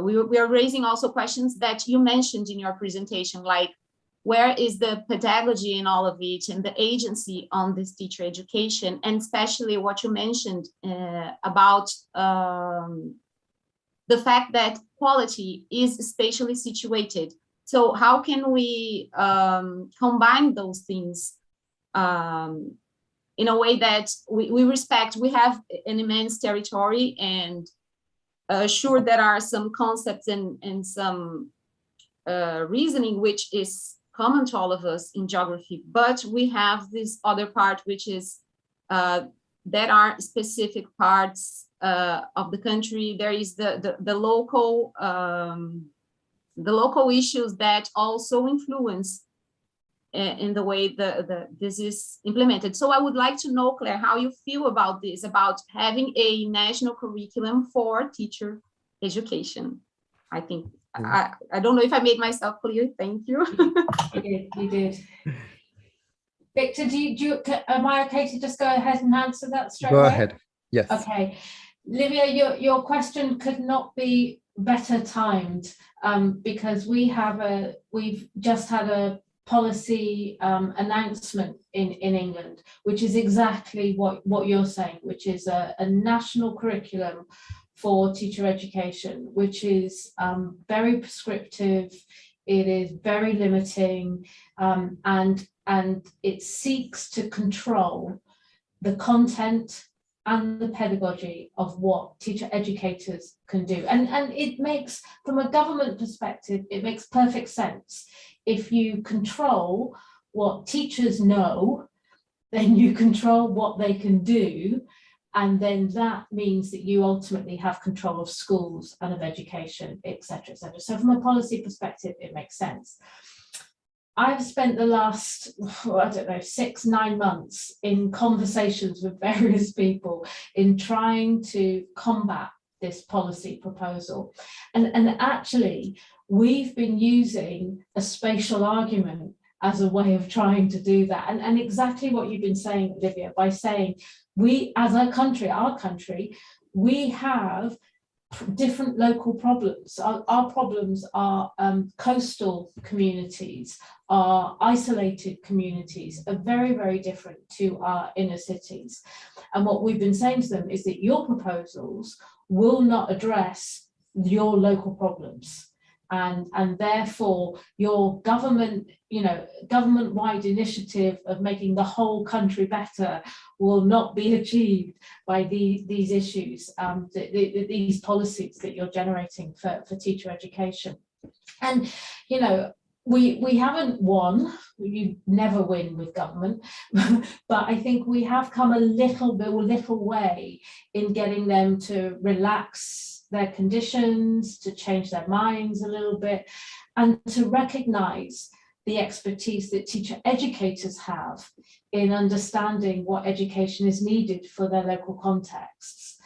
we are raising also questions that you mentioned in your presentation, like where is the pedagogy in all of it and the agency on this teacher education, and especially what you mentioned about the fact that quality is spatially situated. So how can we combine those things in a way that we respect? We have an immense territory, and sure, there are some concepts and some reasoning which is common to all of us in geography, but we have this other part, which is there are specific parts of the country. There is the local issues that also influence in the way this is implemented. So I would like to know, Claire, how you feel about this, about having a national curriculum for teacher education. I think, I don't know if I made myself clear. Thank you. You did. Victor, am I okay to just go ahead and answer that straight away? Go ahead. Yes. Okay. Livia, your question could not be better timed, because we've just had a policy announcement in England, which is exactly what you're saying, which is a national curriculum for teacher education, which is very prescriptive. It is very limiting, and it seeks to control the content and the pedagogy of what teacher educators can do. And it makes, from a government perspective, it makes perfect sense. If you control what teachers know, then you control what they can do. And then that means that you ultimately have control of schools and of education, et cetera, et cetera. So from a policy perspective, it makes sense. I've spent the last, I don't know, 6-9 months in conversations with various people in trying to combat this policy proposal. And actually, we've been using a spatial argument as a way of trying to do that. And exactly what you've been saying, Olivia, by saying we, as a country, our country, we have different local problems. Our problems are coastal communities, our isolated communities are very, very different to our inner cities. And what we've been saying to them is that your proposals will not address your local problems. And therefore your government, government-wide initiative of making the whole country better will not be achieved by these issues, these policies that you're generating for teacher education. And, we haven't won, you never win with government, but I think we have come a little way in getting them to relax their conditions, to change their minds a little bit, and to recognize the expertise that teacher educators have in understanding what education is needed for their local contexts.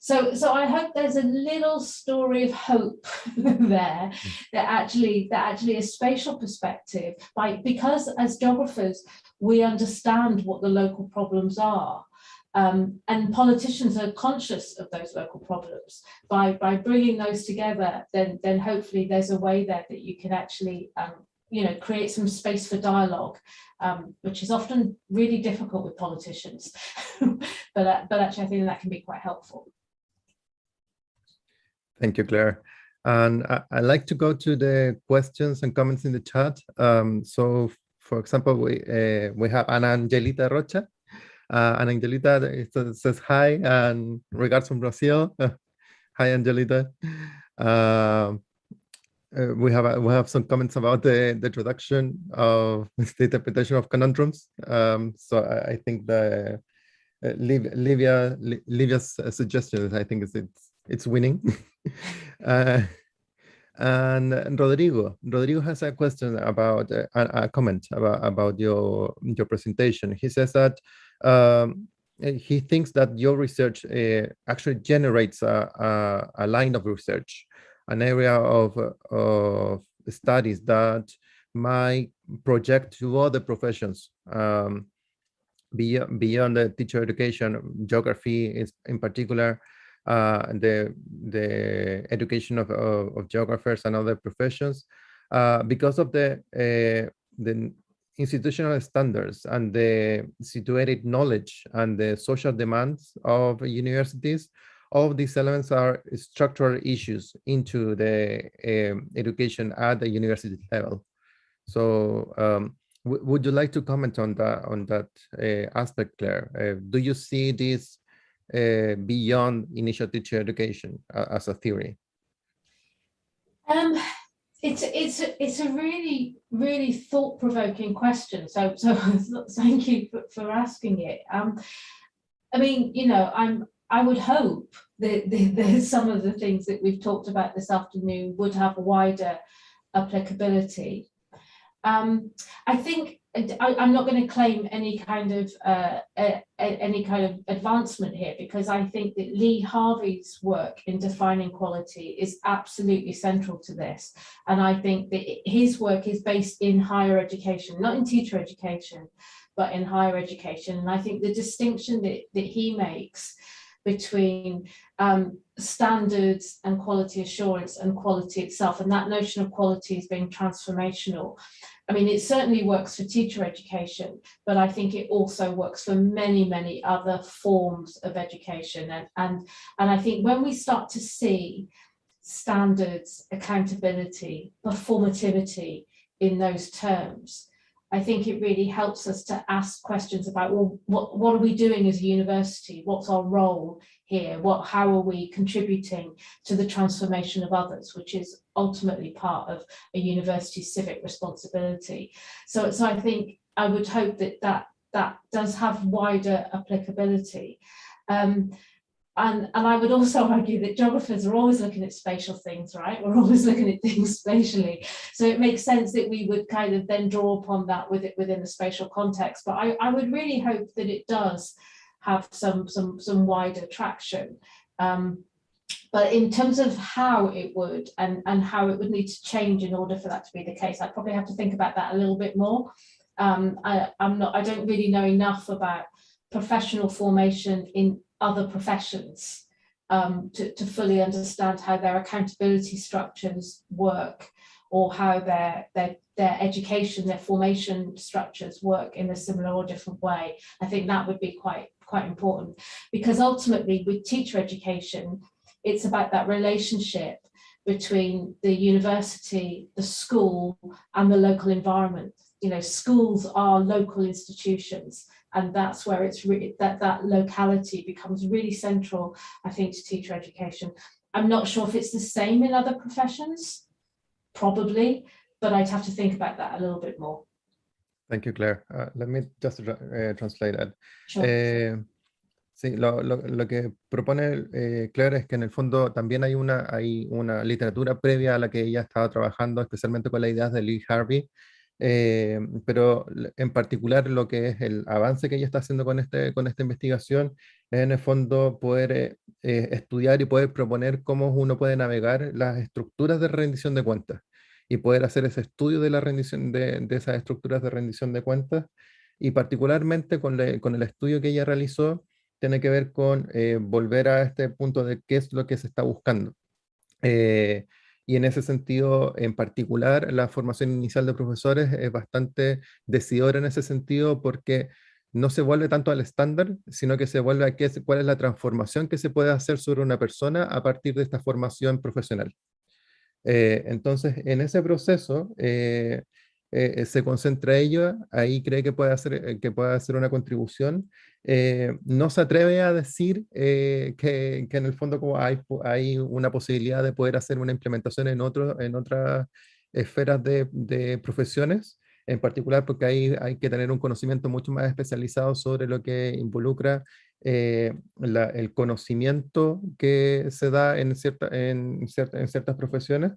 So I hope there's a little story of hope there, that actually a spatial perspective, because as geographers, we understand what the local problems are. And politicians are conscious of those local problems. By bringing those together, then hopefully there's a way there that you can actually create some space for dialogue, which is often really difficult with politicians. but actually I think that can be quite helpful. Thank you, Claire. And I'd like to go to the questions and comments in the chat. So for example, we have Ana Angelita Rocha. Ana Angelita says hi and regards from Brazil. Hi, Angelita. We have some comments about the introduction of the interpretation of conundrums. So I think the Livia's suggestion, I think it's winning. And Rodrigo has a question about a comment about your presentation. He says that he thinks that your research actually generates a line of research, an area of studies that might project to other professions beyond the teacher education. Geography is in particular, the education of geographers and other professions, because of the institutional standards and the situated knowledge and the social demands of universities. all of these elements are structural issues into the education at the university level. So would you like to comment on that aspect, Claire? Do you see this beyond initial teacher education as a theory? It's a really, really thought-provoking question. So thank you for asking it. I mean, you know, I would hope that some of the things that we've talked about this afternoon would have wider applicability. I think I'm not going to claim any kind of advancement here, because I think that Lee Harvey's work in defining quality is absolutely central to this, and I think that his work is based in higher education, not in teacher education, but in higher education. And I think the distinction that he makes between standards and quality assurance and quality itself, and that notion of quality as being transformational, I mean, it certainly works for teacher education, but I think it also works for many, many other forms of education. And I think when we start to see standards, accountability, performativity in those terms, I think it really helps us to ask questions about, well, what are we doing as a university? What's our role here? How are we contributing to the transformation of others, which is ultimately part of a university's civic responsibility. So I think I would hope that does have wider applicability. And I would also argue that geographers are always looking at spatial things, right? We're always looking at things spatially. So it makes sense that we would kind of then draw upon that within the spatial context. But I would really hope that it does have some wider traction. But in terms of how it would and how it would need to change in order for that to be the case, I'd probably have to think about that a little bit more. I don't really know enough about professional formation in other professions to fully understand how their accountability structures work, or how their education, their formation structures work in a similar or different way. I think that would be quite important, because ultimately with teacher education, it's about that relationship between the university, the school, and the local environment. You know, schools are local institutions, and that's where it's really that locality becomes really central, I think, to teacher education. I'm not sure if it's the same in other professions, probably, but I'd have to think about that a little bit more. Thank you, Claire. Let me just translate that. Sure. Sí, lo que propone Claire es que en el fondo también hay una literatura previa a la que ella estaba trabajando, especialmente con las ideas de Lee Harvey, pero en particular lo que es el avance que ella está haciendo con esta investigación es en el fondo poder estudiar y poder proponer cómo uno puede navegar las estructuras de rendición de cuentas y poder hacer ese estudio de la rendición de esas estructuras de rendición de cuentas, y particularmente con el estudio que ella realizó tiene que ver con volver a este punto de qué es lo que se está buscando. Y en ese sentido, en particular, la formación inicial de profesores es bastante decidora en ese sentido, porque no se vuelve tanto al estándar, sino que se vuelve a cuál es la transformación que se puede hacer sobre una persona a partir de esta formación profesional. Entonces, en ese proceso se concentra ella, ahí cree que puede hacer una contribución. No se atreve a decir que en el fondo como hay una posibilidad de poder hacer una implementación en otras esferas de profesiones, en particular porque ahí hay que tener un conocimiento mucho más especializado sobre lo que involucra el conocimiento que se da en ciertas profesiones,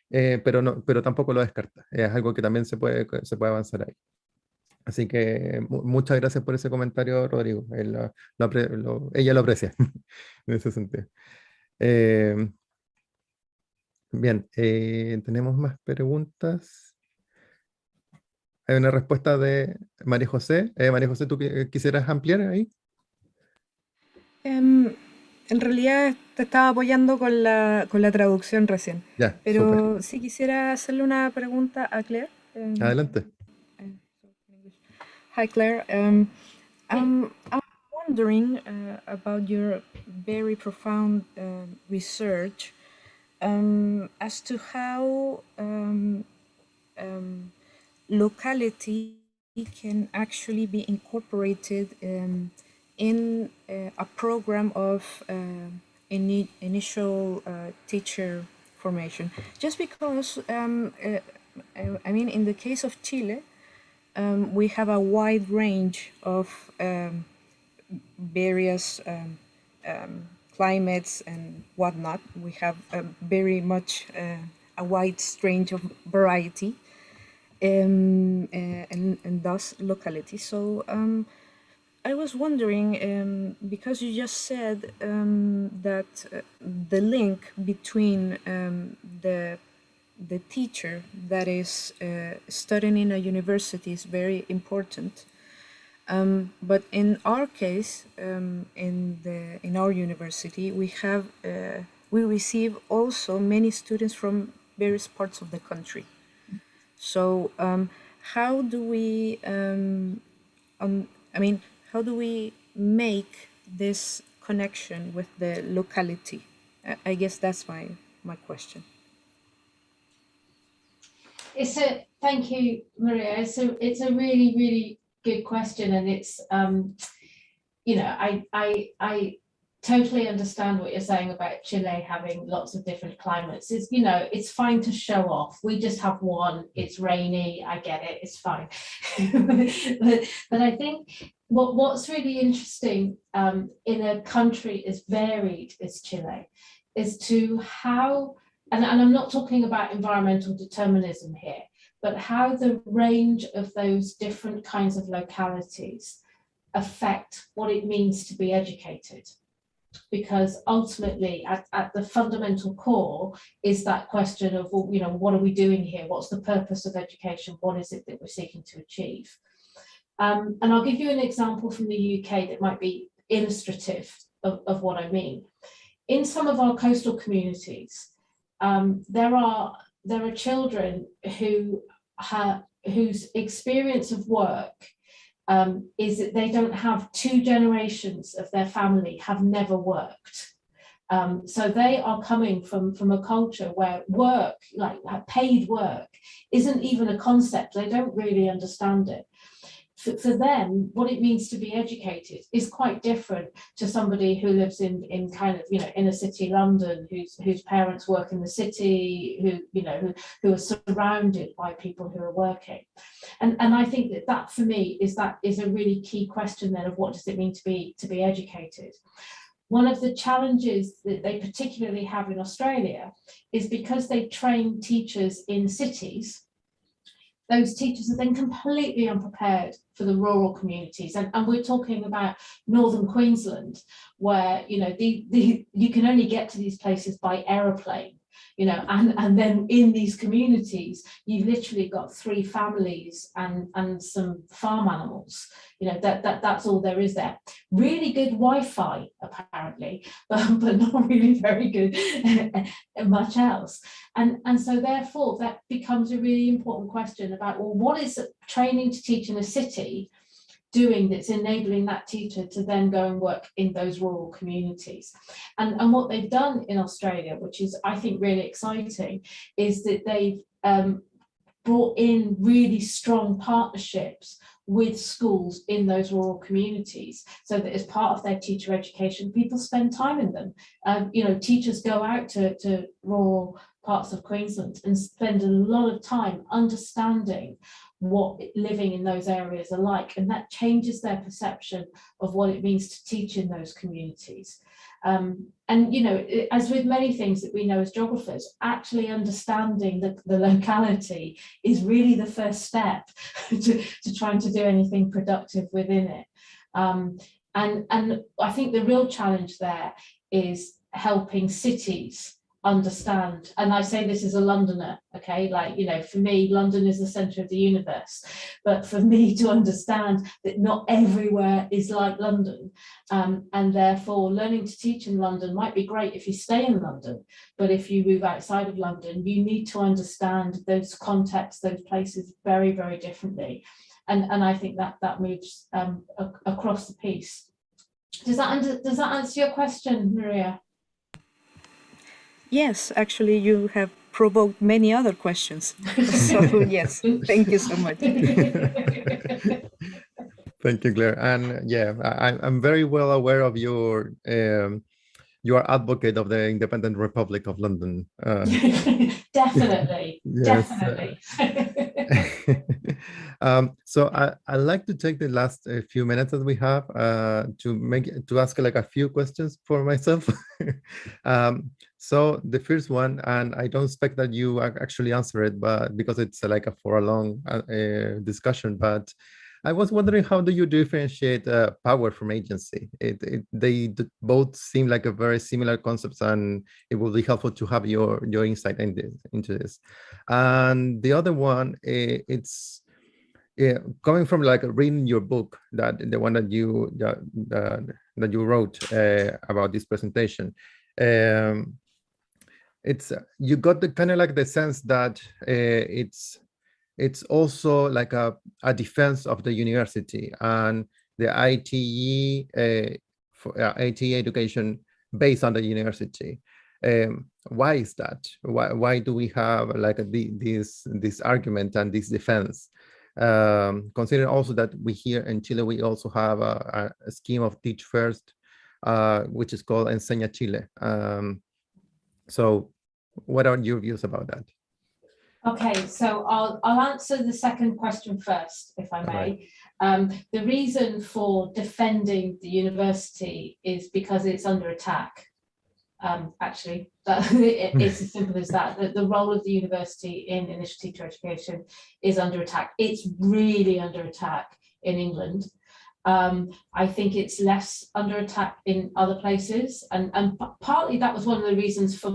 pero tampoco lo descarta. Es algo que también se puede avanzar ahí. Así que muchas gracias por ese comentario, Rodrigo. Ella lo aprecia en ese sentido. Bien, tenemos más preguntas. Hay una respuesta de María José. María José, ¿tú quisieras ampliar ahí? En realidad te estaba apoyando con la traducción recién. Ya, Pero súper. sí quisiera hacerle una pregunta a Claire. Adelante. Hi, Claire. I'm wondering about your very profound research as to how locality can actually be incorporated in a program of initial teacher formation. Just because, I mean, in the case of Chile, we have a wide range of various climates and whatnot. We have very much a wide range of variety and thus locality. So I was wondering, because you just said that the link between the teacher that is studying in a university is very important. But in our case, in our university, we receive also many students from various parts of the country. So how do we, how do we make this connection with the locality? I guess that's my question. Thank you, Maria. It's a really, really good question, and it's you know, I totally understand what you're saying about Chile having lots of different climates. It's, you know, it's fine to show off. We just have one. It's rainy. I get it. It's fine. but I think what's really interesting in a country as varied as Chile is to how, and I'm not talking about environmental determinism here, but how the range of those different kinds of localities affect what it means to be educated. Because ultimately, at the fundamental core is that question of, well, you know, what are we doing here? What's the purpose of education? What is it that we're seeking to achieve? And I'll give you an example from the UK that might be illustrative of what I mean. In some of our coastal communities, there are children whose experience of work is that they don't have two generations of their family have never worked. So they are coming from a culture where work, like paid work, isn't even a concept. They don't really understand it. For them, what it means to be educated is quite different to somebody who lives in kind of, you know, inner city London, whose parents work in the city, who are surrounded by people who are working. And I think that for me is a really key question then of what does it mean to be educated. One of the challenges that they particularly have in Australia is because they train teachers in cities, those teachers are then completely unprepared for the rural communities. And we're talking about northern Queensland, where, you know, you can only get to these places by aeroplane, you know, and then in these communities, you've literally got 3 families and some farm animals, you know, that's all there is there. Really good Wi-Fi, apparently, but not really very good much else. And so therefore, that becomes a really important question about, well, what is training to teach in a city doing that's enabling that teacher to then go and work in those rural communities? And what they've done in Australia, which is, I think, really exciting, is that they've brought in really strong partnerships with schools in those rural communities, so that as part of their teacher education, people spend time in them. You know, teachers go out to rural parts of Queensland and spend a lot of time understanding what living in those areas are like, and that changes their perception of what it means to teach in those communities. And, you know, as with many things that we know as geographers, actually understanding the locality is really the first step to trying to do anything productive within it. And I think the real challenge there is helping cities understand, and I say this as a Londoner, okay, like, you know, for me, London is the centre of the universe, but for me to understand that not everywhere is like London, and therefore learning to teach in London might be great if you stay in London, but if you move outside of London, you need to understand those contexts, those places very, very differently, and I think that moves across the piece. Does that answer your question, Maria? Yes, actually, you have provoked many other questions. So yes, thank you so much. Thank you, Claire. And yeah, I'm very well aware of your you are advocate of the Independent Republic of London. Definitely, yes. definitely. So I'd like to take the last few minutes that we have to ask like a few questions for myself. So the first one, and I don't expect that you actually answer it, but because it's like for a long discussion, but I was wondering, how do you differentiate power from agency? They both seem like a very similar concepts, and it will be helpful to have your insight into this. And the other one, it's coming from like reading your book, that the one that you that you wrote about this presentation. It's you got the kind of like the sense that it's also like a defense of the university and the ITE ITE education based on the university. Why is that? Why do we have like this argument and this defense? Considering also that we here in Chile, we also have a scheme of Teach First, which is called Enseña Chile. So what are your views about that? Okay, so I'll answer the second question first, if I may. Right. The reason for defending the university is because it's under attack. Actually, it's as simple as that. The role of the university in initial teacher education is under attack. It's really under attack in England. I think it's less under attack in other places, and partly that was one of the reasons for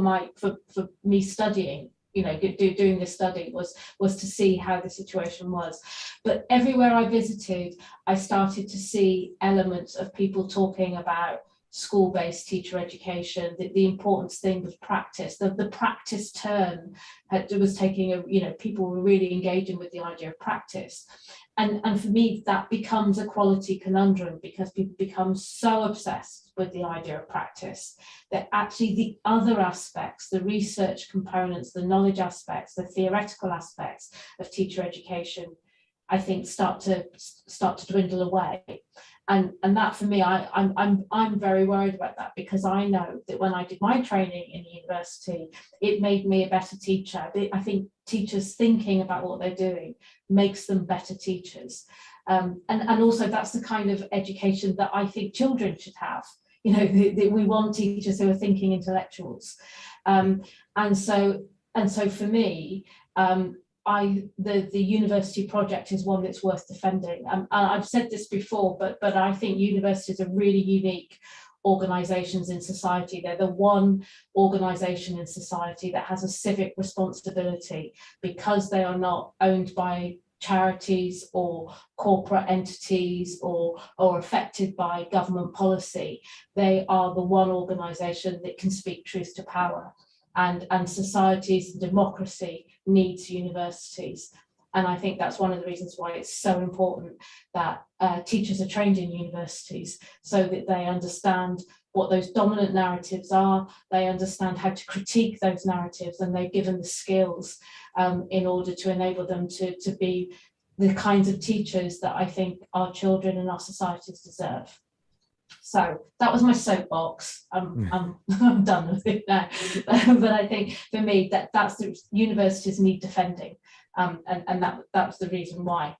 me studying. You know, doing this study was to see how the situation was. But everywhere I visited, I started to see elements of people talking about school-based teacher education. The important thing was practice. The practice turn was taking people were really engaging with the idea of practice. And for me, that becomes a quality conundrum, because people become so obsessed with the idea of practice that actually the other aspects, the research components, the knowledge aspects, the theoretical aspects of teacher education, I think start to dwindle away. And that for me, I'm very worried about that, because I know that when I did my training in the university, it made me a better teacher. I think teachers thinking about what they're doing makes them better teachers. And also that's the kind of education that I think children should have. You know, we want teachers who are thinking intellectuals. And so for me, the university project is one that's worth defending. I've said this before, but I think universities are really unique organizations in society. They're the one organization in society that has a civic responsibility, because they are not owned by charities or corporate entities or affected by government policy. They are the one organization that can speak truth to power. And societies and democracy needs universities. And I think that's one of the reasons why it's so important that teachers are trained in universities, so that they understand what those dominant narratives are, they understand how to critique those narratives, and they're given the skills in order to enable them to be the kinds of teachers that I think our children and our societies deserve. So that was my soapbox. I'm done with it now. But I think for me that's the universities need defending, and that's the reason why.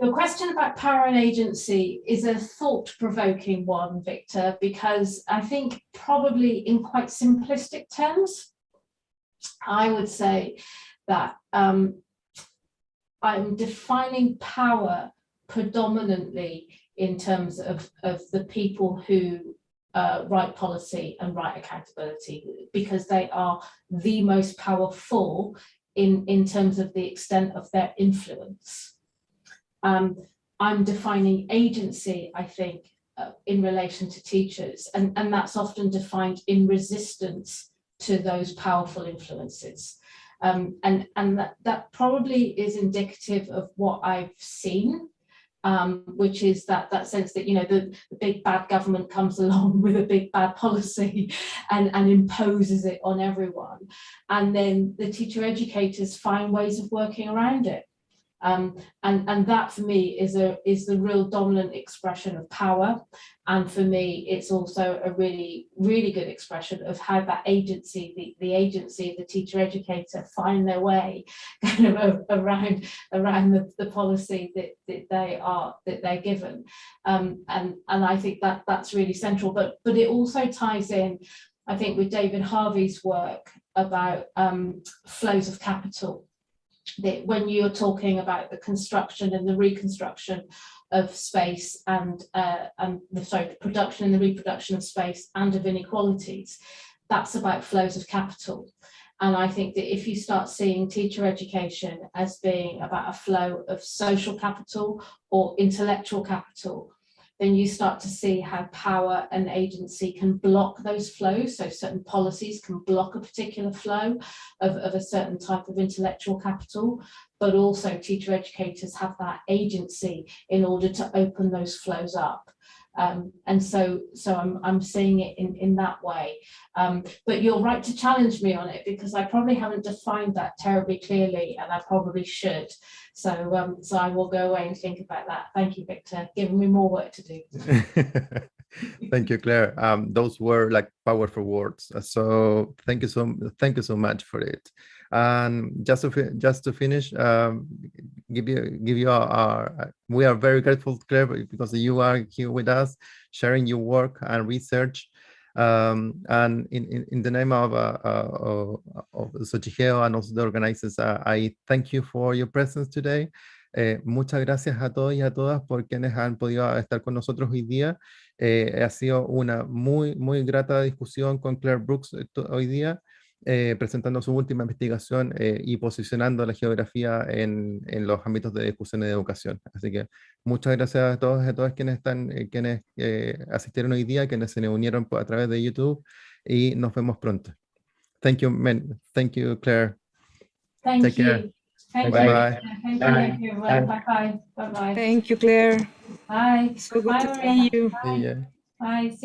Your question about power and agency is a thought-provoking one, Victor, because I think probably in quite simplistic terms, I would say that I'm defining power predominantly in terms of the people who write policy and write accountability, because they are the most powerful in terms of the extent of their influence. I'm defining agency, I think, in relation to teachers, and that's often defined in resistance to those powerful influences. And that probably is indicative of what I've seen which is that sense that, you know, the big bad government comes along with a big bad policy and imposes it on everyone. And then the teacher educators find ways of working around it. And that for me is the real dominant expression of power. And for me, it's also a really, really good expression of how that agency, the agency of the teacher educator, find their way kind of around the policy that they're given. And I think that's really central. But it also ties in, I think, with David Harvey's work about flows of capital. That when you're talking about the construction and the reconstruction of space and the production and the reproduction of space and of inequalities, that's about flows of capital. And I think that if you start seeing teacher education as being about a flow of social capital or intellectual capital, then you start to see how power and agency can block those flows. So certain policies can block a particular flow of a certain type of intellectual capital, but also teacher educators have that agency in order to open those flows up. And so I'm seeing it in that way. But you're right to challenge me on it, because I probably haven't defined that terribly clearly, and I probably should. So I will go away and think about that. Thank you, Victor, giving me more work to do. Thank you, Claire. Those were like powerful words. So thank you so much for it. And just to finish, give you our we are very grateful, Claire, because you are here with us, sharing your work and research. And in the name of Xochitl and also the organizers, I thank you for your presence today. Muchas gracias a todos y a todas por quienes han podido estar con nosotros hoy día. Ha sido una muy grata discusión con Clare Brooks hoy día, presentando su última investigación y posicionando la geografía en los ámbitos de discusión y de educación. Así que muchas gracias a todos y a todas quienes asistieron hoy día, quienes se unieron a través de YouTube, y nos vemos pronto. Thank you, Claire. Thank you. Care. Thank Bye. you. Thank you. Bye. Thank you, Claire. Bye. So good Bye, to Maria. see you. See ya. Bye. See